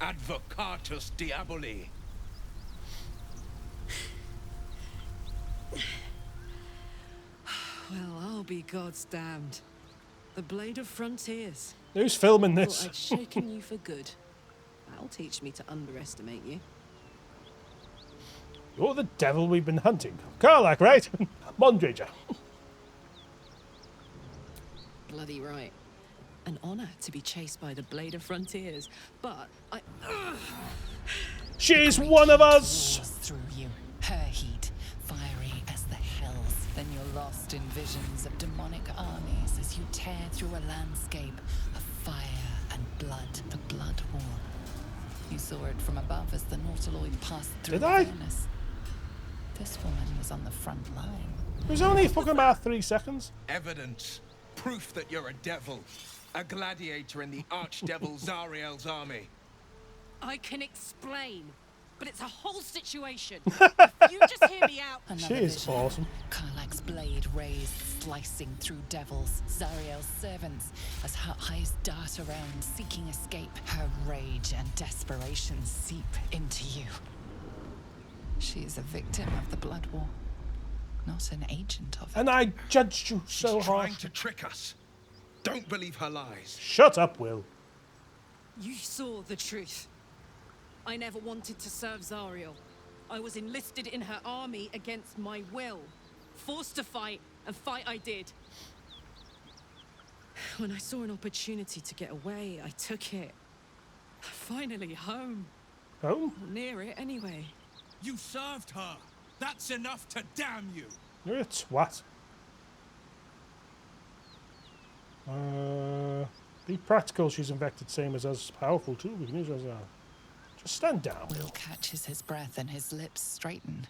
Advocatus Diaboli. Well, I'll be God's damned. The Blade of Frontiers. Who's filming this? Thought I'd shaken you for good. That'll teach me to underestimate you. You're the devil we've been hunting. Karlach, right? Mondrager. Bloody right. An honor to be chased by the Blade of Frontiers, but I... She's one of us! Through you, her heat, fiery as the hells. Then you're lost in visions of demonic armies as you tear through a landscape of fire and blood, the Blood War. You saw it from above as the Nautiloid passed through Avernus. This woman was on the front line. It was only fucking about 3 seconds. Evidence. Proof that you're a devil. A gladiator in the archdevil Zariel's army. I can explain, but it's a whole situation. If you just hear me out. She is awesome. Karlach's blade raised, slicing through devils, Zariel's servants, as her eyes dart around, seeking escape. Her rage and desperation seep into you. She is a victim of the Blood War, not an agent of it. And I judged you so She's trying harsh. to trick us. Don't believe her lies. Shut up, Will. You saw the truth. I never wanted to serve Zariel. I was enlisted in her army against my will. Forced to fight, and fight I did. When I saw an opportunity to get away, I took it. Finally home. Home? Or near it, anyway. You served her. That's enough to damn you. You're a twat. Be practical, she's infected, same as us. Powerful too, we can use her as a... Just stand down, Will. Will catches his breath and his lips straighten.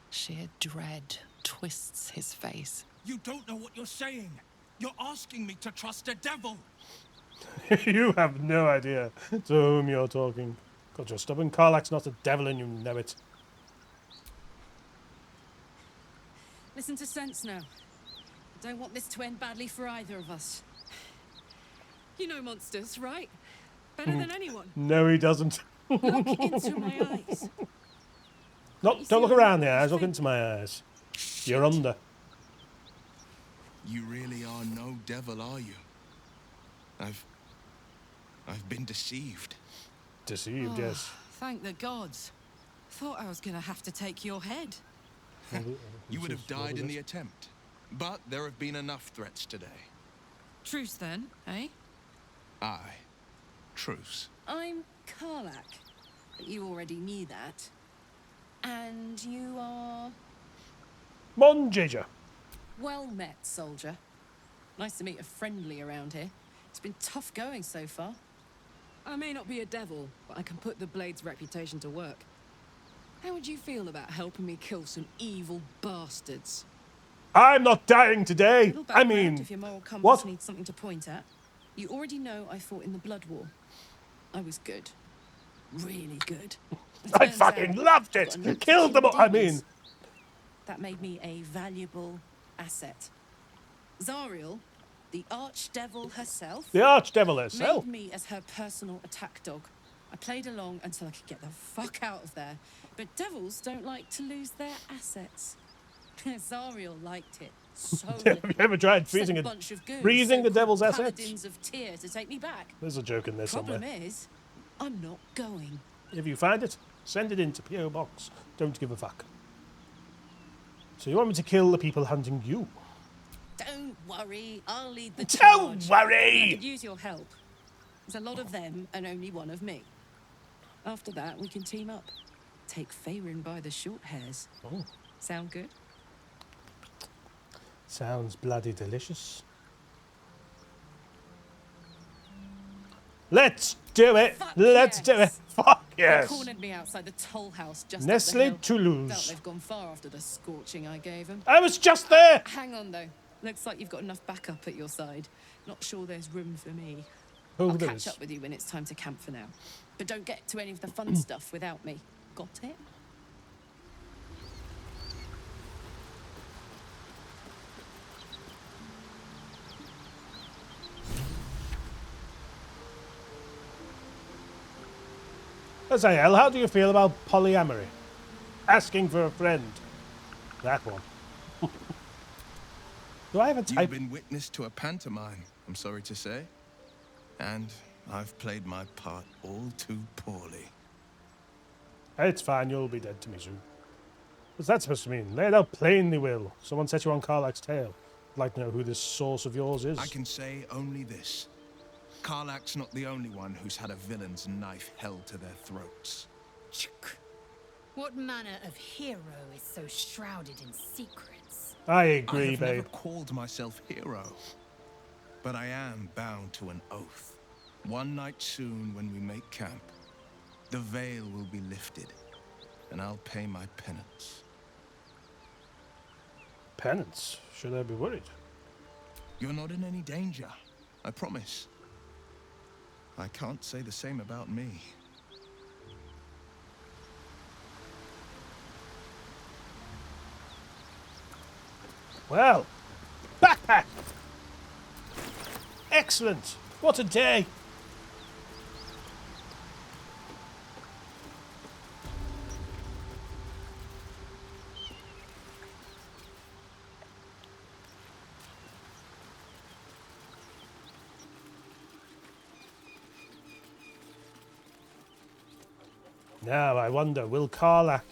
Sheer dread twists his face. You don't know what you're saying. You're asking me to trust a devil. You have no idea to whom you're talking. God, you're stubborn. Karlach's not a devil and you know it. Listen to sense now. I don't want this to end badly for either of us. You know monsters, right? Better than anyone. No, he doesn't. Look into my eyes. Don't look around the eyes, look into my eyes. You're under. You really are no devil, are you? I've been deceived. Deceived, yes. Thank the gods. Thought I was gonna have to take your head. You would have died in the attempt. But there have been enough threats today. Truce then, eh? Aye. Truce. I'm Karlach. But you already knew that. And you are... Mondrager. Well met, soldier. Nice to meet a friendly around here. It's been tough going so far. I may not be a devil, but I can put the Blade's reputation to work. How would you feel about helping me kill some evil bastards? I'm not dying today. I mean, if your moral compass what? needs something to point at. You already know I fought in the Blood War. I was good. Really good. I fucking loved it. Killed them all. I mean, that made me a valuable asset. Zariel, the archdevil herself. The archdevil herself. Made me as her personal attack dog. I played along until I could get the fuck out of there. But devils don't like to lose their assets. Zariel liked it so Have you ever tried freezing the devil's assets? Paladins of Tyr to take me back. There's a joke in there somewhere. Problem is, I'm not going. If you find it, send it in to P.O. Box. Don't give a fuck. So you want me to kill the people hunting you? Don't worry, I'll lead the Don't charge. worry! I could use your help. There's a lot of them and only one of me. After that, we can team up. Take Faerun by the short hairs. Oh. Sound good? Sounds bloody delicious. Let's do it! Let's do it! Fuck yes! They cornered me outside the toll house just Nestle up the hill. Toulouse. Felt they've gone far after the scorching I gave them. I was just there! Hang on though. Looks like you've got enough backup at your side. Not sure there's room for me. Oh, I'll there catch is. up with you when it's time to camp for now. But don't get to any of the fun stuff without me. Got it? Azael, how do you feel about polyamory? Asking for a friend. That one. Do I have a type? You've been witness to a pantomime, I'm sorry to say. And I've played my part all too poorly. It's fine, you'll be dead to me soon. What's that supposed to mean? Lay it out plainly, Will. Someone set you on Karlach's tail. I'd like to know who this source of yours is. I can say only this. Karlach's not the only one who's had a villain's knife held to their throats. What manner of hero is so shrouded in secrets? I agree, I have babe. never called myself hero, but I am bound to an oath. One night soon, when we make camp, the veil will be lifted, and I'll pay my penance. Penance? Should I be worried? You're not in any danger, I promise. I can't say the same about me. Well, backpack! Excellent! What a day! Now, I wonder, will Karlach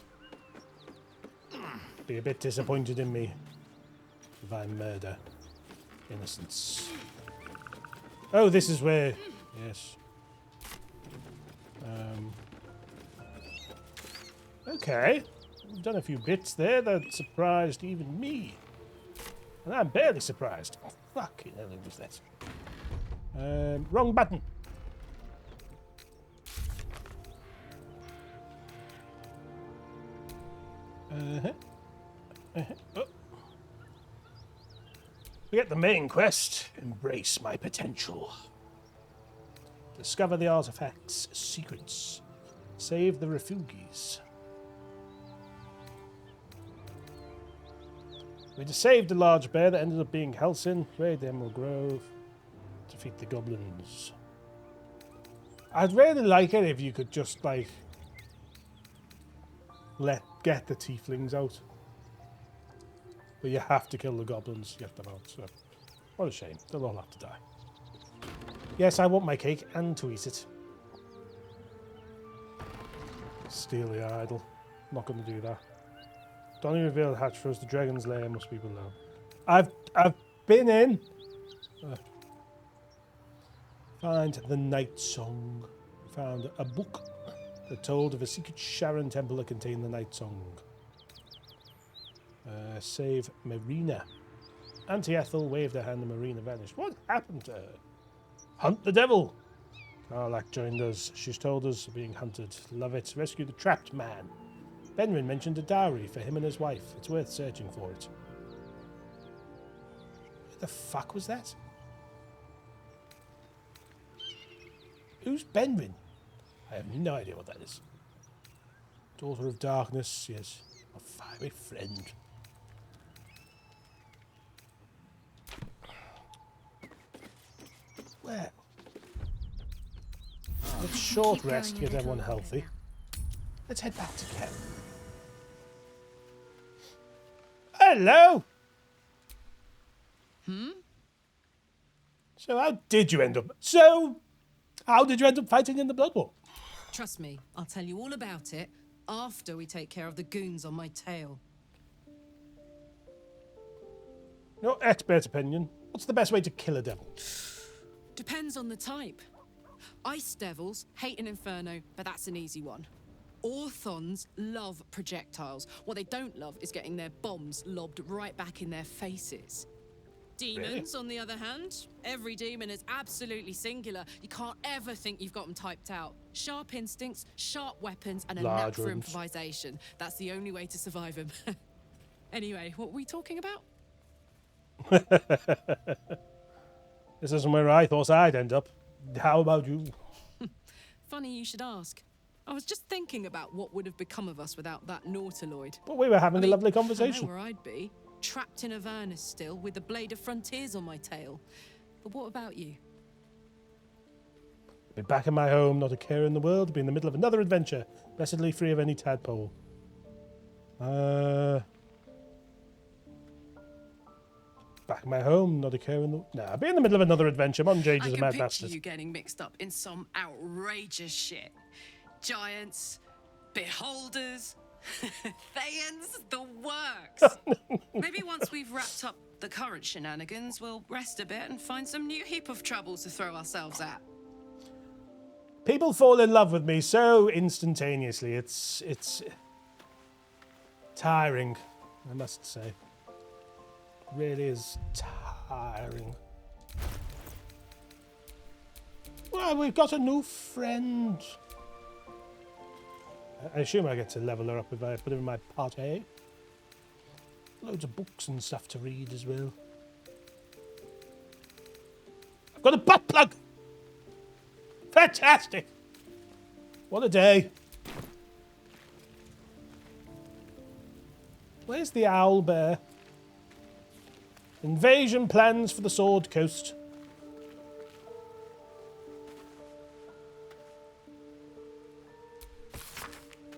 be a bit disappointed in me if I murder innocents? Oh, this is where... Yes. Okay. We've done a few bits there that surprised even me. And I'm barely surprised. Oh, fucking hell, it was that. Wrong button. Oh. We get the main quest. Embrace my potential. Discover the artifact's secrets. Save the refugees. We just saved a large bear that ended up being Helsin. Raid the Emerald Grove. Defeat the goblins. I'd really like it if you could just, like, get the tieflings out. But you have to kill the goblins to get them out, so... What a shame. They'll all have to die. Yes, I want my cake and to eat it. Steal the idol. Not going to do that. Donnie revealed hatch for us. The dragon's lair must be below. I've been in. Find the night song. Found a book that told of a secret Sharon temple that contained the night song. Save Marina. Auntie Ethel waved her hand and Marina vanished. What happened to her? Hunt the devil. Karlach joined us. She's told us being hunted. Love it. Rescue the trapped man. Benrin mentioned a dowry for him and his wife. It's worth searching for it. Who the fuck was that? Who's Benrin? I have no idea what that is. Daughter of Darkness, yes. A fiery friend. Well. Let's short rest to get everyone healthy. Let's head back to camp. Hello. Hmm? So how did you end up? So how did you end up fighting in the Blood War? Trust me, I'll tell you all about it after we take care of the goons on my tail. Your expert opinion. What's the best way to kill a devil? Depends on the type. Ice devils hate an inferno, but that's an easy one. Orthons love projectiles. What they don't love is getting their bombs lobbed right back in their faces. Demons, on the other hand, every demon is absolutely singular. You can't ever think you've got them typed out. Sharp instincts, sharp weapons, and a knack for improvisation. That's the only way to survive them. Anyway, what were we talking about? This isn't where I thought I'd end up. How about you? Funny you should ask. I was just thinking about what would have become of us without that Nautiloid. But we were having a lovely conversation. I know where I'd be. Trapped in Avernus still, with the Blade of Frontiers on my tail. But what about you? Be back in my home, not a care in the world, be in the middle of another adventure, blessedly free of any tadpole. Back in my home, not a care in the... Nah, be in the middle of another adventure. Monjage is a mad bastard. I can picture you getting mixed up in some outrageous shit. Giants, beholders, Thayans, the works. Maybe once we've wrapped up the current shenanigans, we'll rest a bit and find some new heap of troubles to throw ourselves at. People fall in love with me so instantaneously. It's tiring, I must say. It really is tiring. Well, we've got a new friend. I assume I get to level her up if I put her in my party. Loads of books and stuff to read as well. I've got a butt plug! Fantastic! What a day. Where's the owl bear? Invasion plans for the Sword Coast.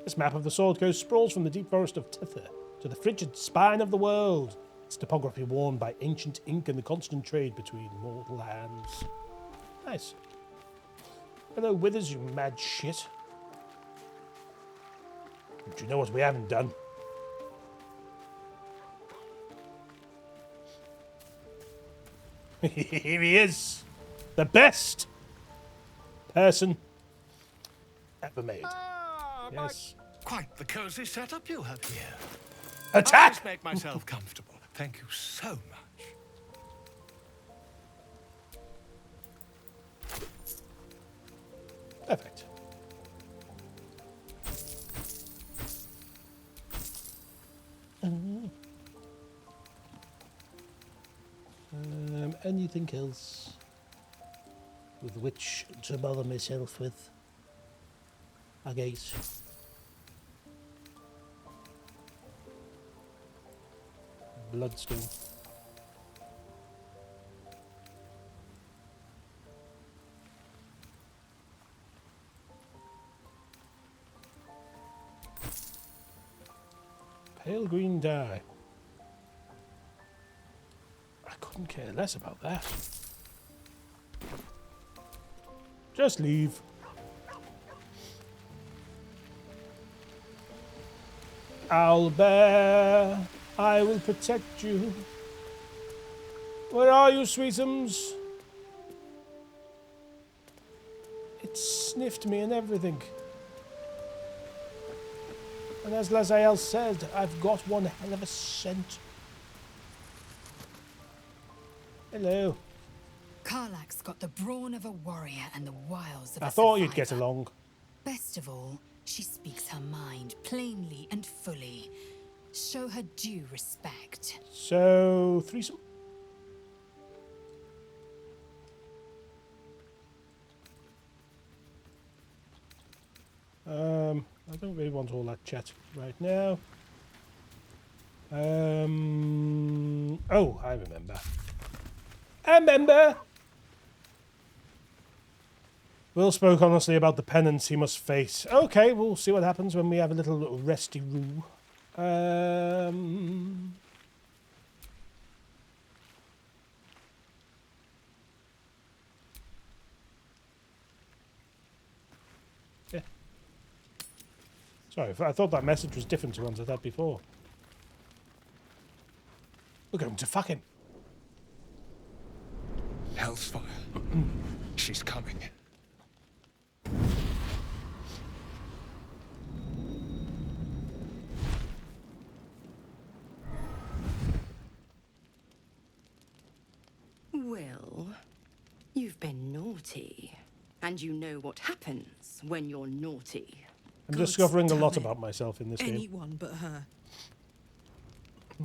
This map of the Sword Coast sprawls from the deep forest of Tither to the frigid spine of the world. Its topography worn by ancient ink and the constant trade between mortal lands. Nice. Hello, Withers, you mad shit. Do you know what we haven't done? Here he is. The best person ever made. Yes. Quite the cozy setup you have here. Attack! I'll just make myself comfortable. Thank you so much. Perfect. Anything else with which to bother myself with? I guess. Bloodstone. Pale green dye. I couldn't care less about that. Just leave. Owlbear, I will protect you. Where are you, sweetums? It sniffed me and everything. And as Lazael said, I've got one hell of a scent. Hello. Karlach's got the brawn of a warrior and the wiles of a I thought you'd survivor. get along. Best of all, she speaks her mind plainly and fully. Show her due respect. So, threesome? I don't really want all that chat right now. Oh, I remember. Will spoke honestly about the penance he must face. Okay, we'll see what happens when we have a little resty roo. Sorry, I thought that message was different to ones I'd had before. We're going to fuck him. Hell's fire. She's coming. Well, you've been naughty. And you know what happens when you're naughty. I'm discovering a lot about myself in this game. Anyone but her.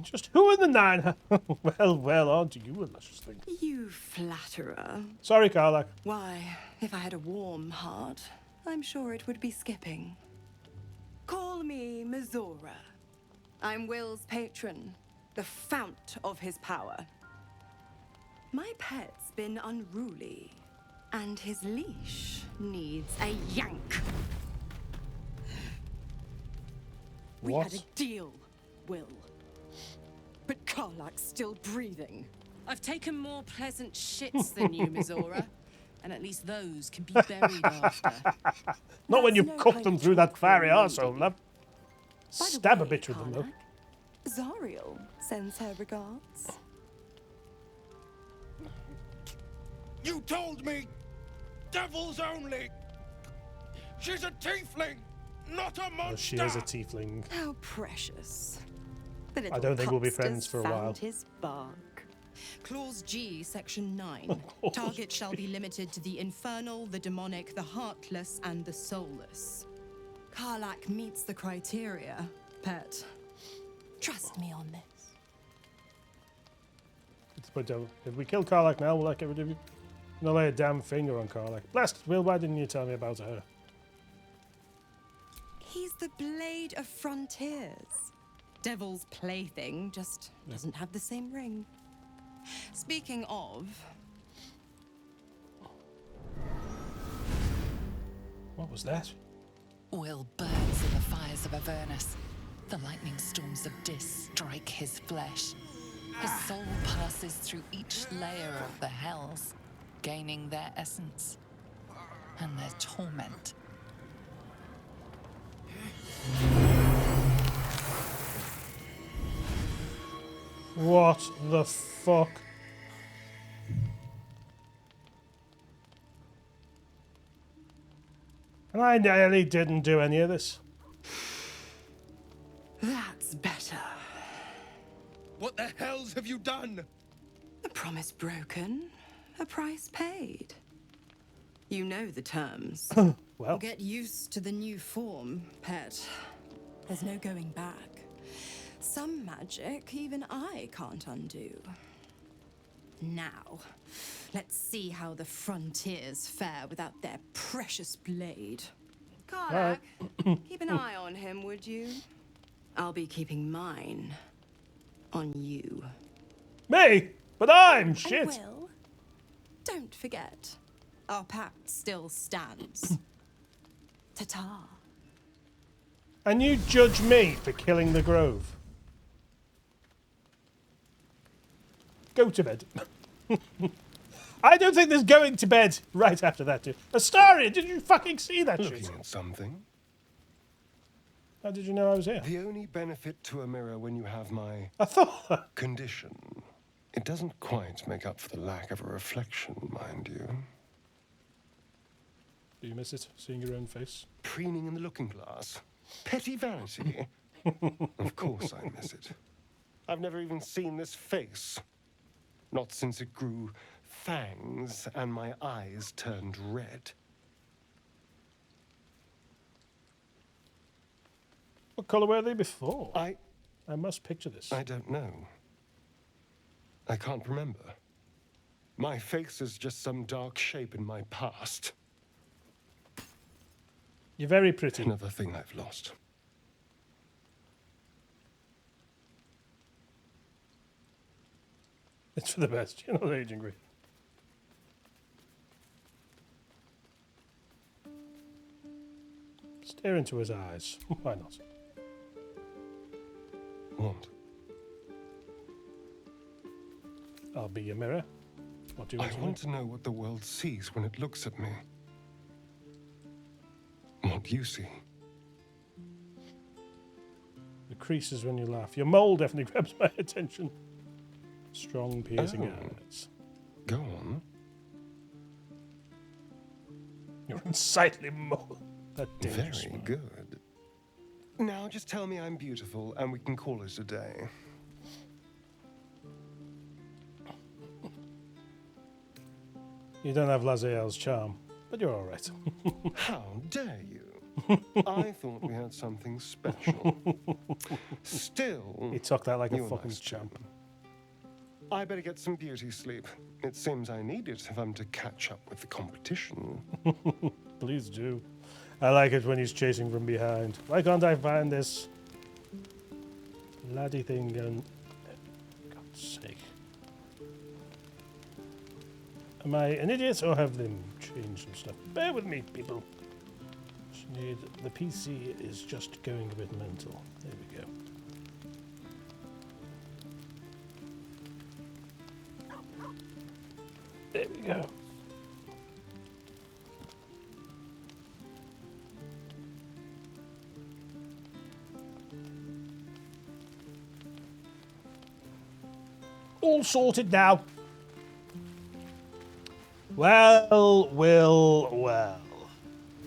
Just who in the nine? well, aren't you a luscious thing? You flatterer. Sorry, Karlach. Why, if I had a warm heart, I'm sure it would be skipping. Call me Mizora. I'm Will's patron, the fount of his power. My pet's been unruly, and his leash needs a yank. We had a deal, Will. But Karlach's still breathing. I've taken more pleasant shits than you, Mizora. And at least those can be buried after. Not when you've cooked them through that fiery arsehole, love. Stab a bitch with them, though. Zariel sends her regards. You told me! Devils only! She's a tiefling, not a monster! Well, she is a tiefling. How precious. I don't think we'll be friends for a while. His bark. Clause G, Section 9. Target shall be limited to the infernal, the demonic, the heartless, and the soulless. Karlach meets the criteria, pet. Trust me on this. But if we kill Karlach now, will that get rid of you? No, lay a damn finger on Karlach. Blast, Will, why didn't you tell me about her? He's the Blade of Frontiers. Devil's plaything, just doesn't have the same ring. Speaking of... What was that? Will burns in the fires of Avernus. The lightning storms of Dis strike his flesh. His soul passes through each layer of the hells, gaining their essence and their torment. What the fuck? And I nearly didn't do any of this. That's better. What the hells have you done? A promise broken, a price paid. You know the terms. Well. Get used to the new form, pet. There's no going back. Some magic even I can't undo. Now, let's see how the frontiers fare without their precious blade. Karlach, keep an eye on him, would you? I'll be keeping mine on you. Me? But I'm shit. And Will, don't forget, our pact still stands. Ta-ta. And you judge me for killing the Grove. Go to bed. I don't think there's going to bed right after that, dude. Astaria, did you fucking see that shit? Looking at something. How did you know I was here? The only benefit to a mirror when you have my condition, it doesn't quite make up for the lack of a reflection, mind you. Do you miss it, seeing your own face? Preening in the looking glass. Petty vanity. Of course I miss it. I've never even seen this face. Not since it grew fangs and my eyes turned red. What colour were they before? I must picture this. I don't know. I can't remember. My face is just some dark shape in my past. You're very pretty. Another thing I've lost. It's for the best. You're not aging great. Stare into his eyes. Why not? What? I'll be your mirror. What do you want I want to know what the world sees when it looks at me. What you see. increases when you laugh. Your mole definitely grabs my attention. Strong piercing eyes. Go on. Your unsightly mole. That Very smile. good. Now just tell me I'm beautiful and we can call it a day. You don't have Laziel's charm, but you're all right. How dare you? I thought we had something special. Still, He took that like a you're fucking nice champ. too. I better get some beauty sleep. It seems I need it if I'm to catch up with the competition. Please do. I like it when he's chasing from behind. Why can't I find this bloody thing going? God's sake. Am I an idiot or have them changed some stuff? Bear with me, people. Just need, the PC is just going a bit mental. There we go. There we go. All sorted now. Well.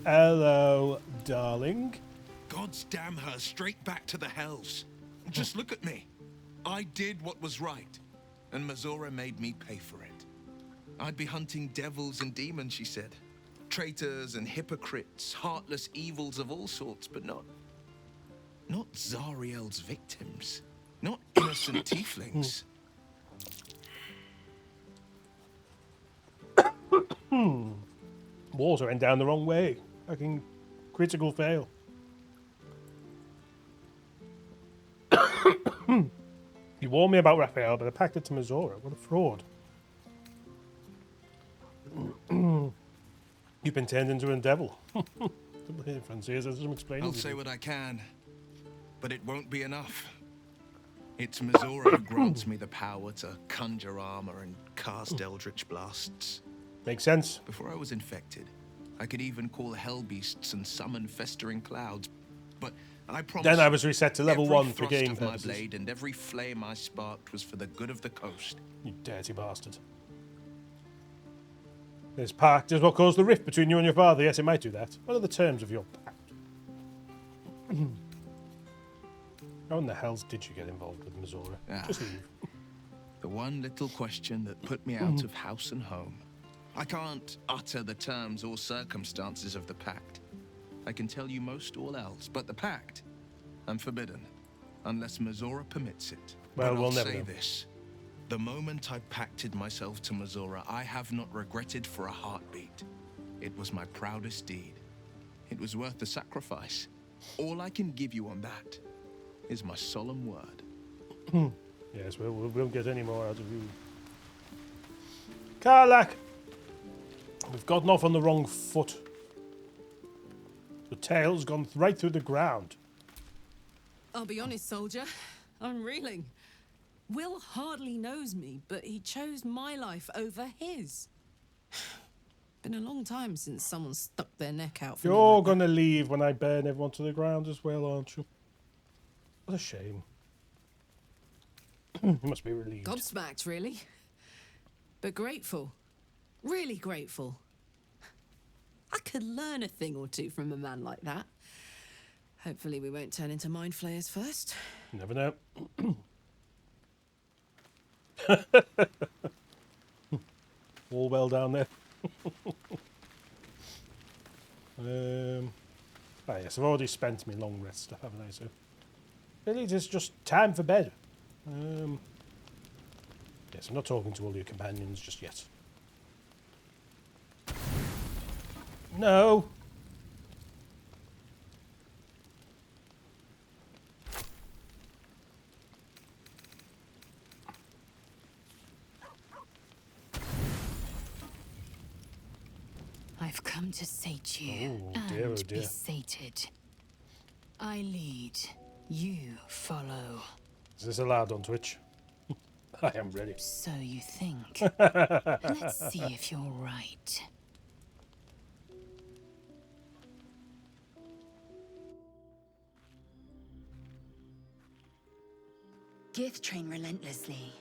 Hello, darling. God's damn her, straight back to the hells. Just look at me. I did what was right, and Mazora made me pay for it. I'd be hunting devils and demons, she said. Traitors and hypocrites, heartless evils of all sorts, but not Zariel's victims. Not innocent tieflings. Water went down the wrong way. Fucking critical fail. You warned me about Raphael, but I packed it to Mazora. What a fraud. You've been turned into a devil. Francis, as I'm explaining. I'll say what I can, but it won't be enough. It's Mazora who grants me the power to conjure armor and cast eldritch blasts. Makes sense. Before I was infected, I could even call hell beasts and summon festering clouds. But I promise. Then I was reset to level 1 for game of my purposes. blade and every flame I sparked was for the good of the coast. You dirty bastard. This pact is what caused the rift between you and your father. Yes, it might do that. What are the terms of your pact? How in the hell did you get involved with Mazora? Just leave. The one little question that put me out of house and home. I can't utter the terms or circumstances of the pact. I can tell you most all else, but the pact, I'm forbidden, unless Mazora permits it. Well, but we'll I'll never say know. this. The moment I pacted myself to Mazora, I have not regretted for a heartbeat. It was my proudest deed. It was worth the sacrifice. All I can give you on that is my solemn word. Yes, we won't get any more out of you. Karlak! We've gotten off on the wrong foot. The tail's gone right through the ground. I'll be honest, soldier. I'm reeling. Will hardly knows me, but he chose my life over his. Been a long time since someone stuck their neck out for me. You're gonna leave when I burn everyone to the ground as well, aren't you? What a shame. You must be relieved. Gobsmacked, really. But grateful. Really grateful. I could learn a thing or two from a man like that. Hopefully we won't turn into mind flayers first. You never know. All well down there. Yes, I've already spent my long rest stuff, haven't I? So really, it is just time for bed. Yes, I'm not talking to all your companions just yet. No. I've come to sate you Oh, dear, and oh, dear. be sated. I lead, you follow. Is this allowed on Twitch? I am ready. So you think. Let's see if you're right. Gith train relentlessly.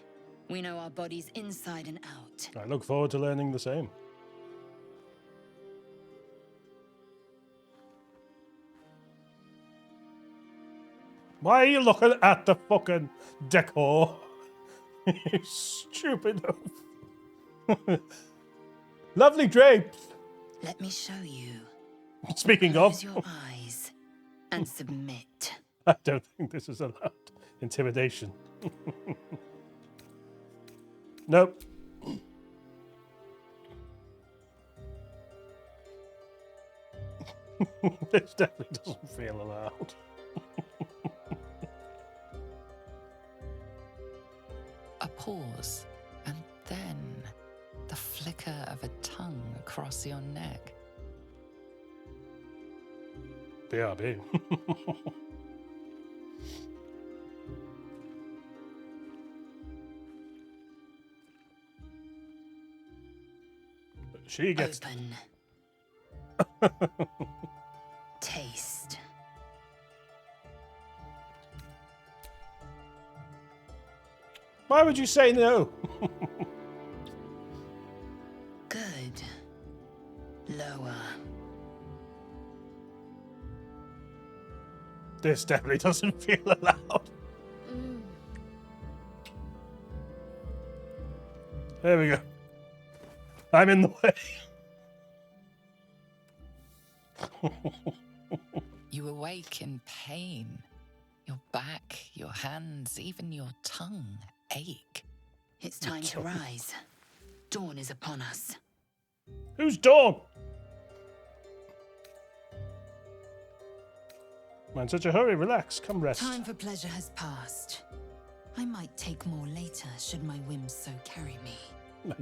We know our bodies inside and out. I look forward to learning the same. Why are you looking at the fucking decor? You stupid oaf. Lovely drapes. Let me show you. Speaking Close of, your eyes and submit. I don't think this is allowed. Intimidation. Nope. This definitely doesn't feel allowed. A pause, and then the flicker of a tongue across your neck. BRB. She gets... Open. Taste. Why would you say no? Good. Lower. This definitely doesn't feel allowed. There we go. I'm in the way. You awake in pain. Your back, your hands, even your tongue ache. It's time to rise. Dawn is upon us. Who's Dawn? I'm in such a hurry. Relax. Come rest. Time for pleasure has passed. I might take more later should my whims so carry me.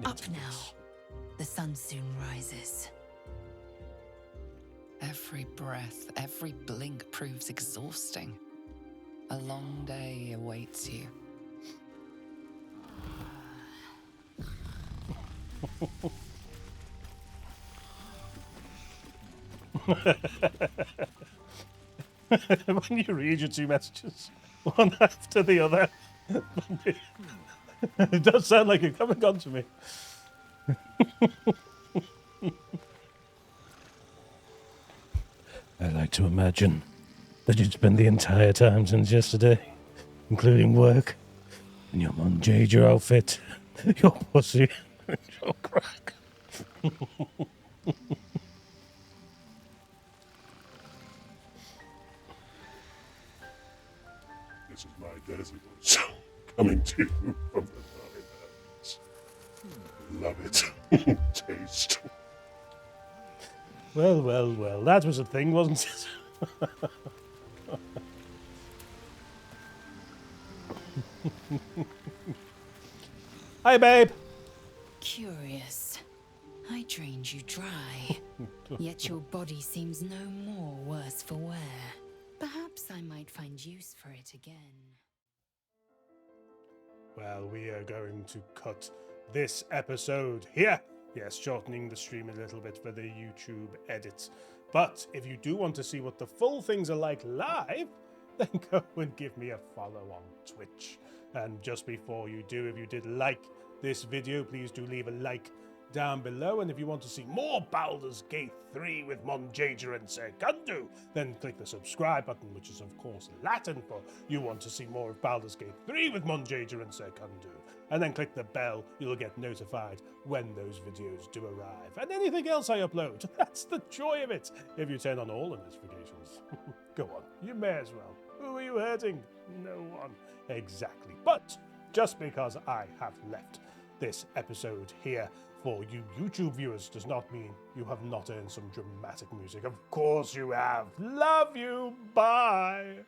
Up now. The sun soon rises. Every breath, every blink proves exhausting. A long day awaits you. When you read your two messages, one after the other, it does sound like you're coming on to me. I like to imagine that you'd spend the entire time since yesterday, including work, in your Monjager outfit, your pussy, and your crack. This is my desert soul coming to you from the Nine Lands. Love it. Taste. Well, well, well. That was a thing, wasn't it? Hi, babe. Curious. I drained you dry, yet your body seems no more worse for wear. Perhaps I might find use for it again. Well, we are going to cut this episode here. Yes, shortening the stream a little bit for the YouTube edits. But if you do want to see what the full things are like live, then go and give me a follow on Twitch. And just before you do, if you did like this video, please do leave a like down below. And if you want to see more Baldur's Gate 3 with Monjager and Sir Cundoo, then click the subscribe button, which is of course Latin for you want to see more of Baldur's Gate 3 with Monjager and Sir Cundoo. And then click the bell, you'll get notified when those videos do arrive. And anything else I upload, that's the joy of it, if you turn on all the notifications. Go on, you may as well. Who are you hurting? No one. Exactly. But just because I have left this episode here for you YouTube viewers does not mean you have not earned some dramatic music. Of course you have. Love you. Bye.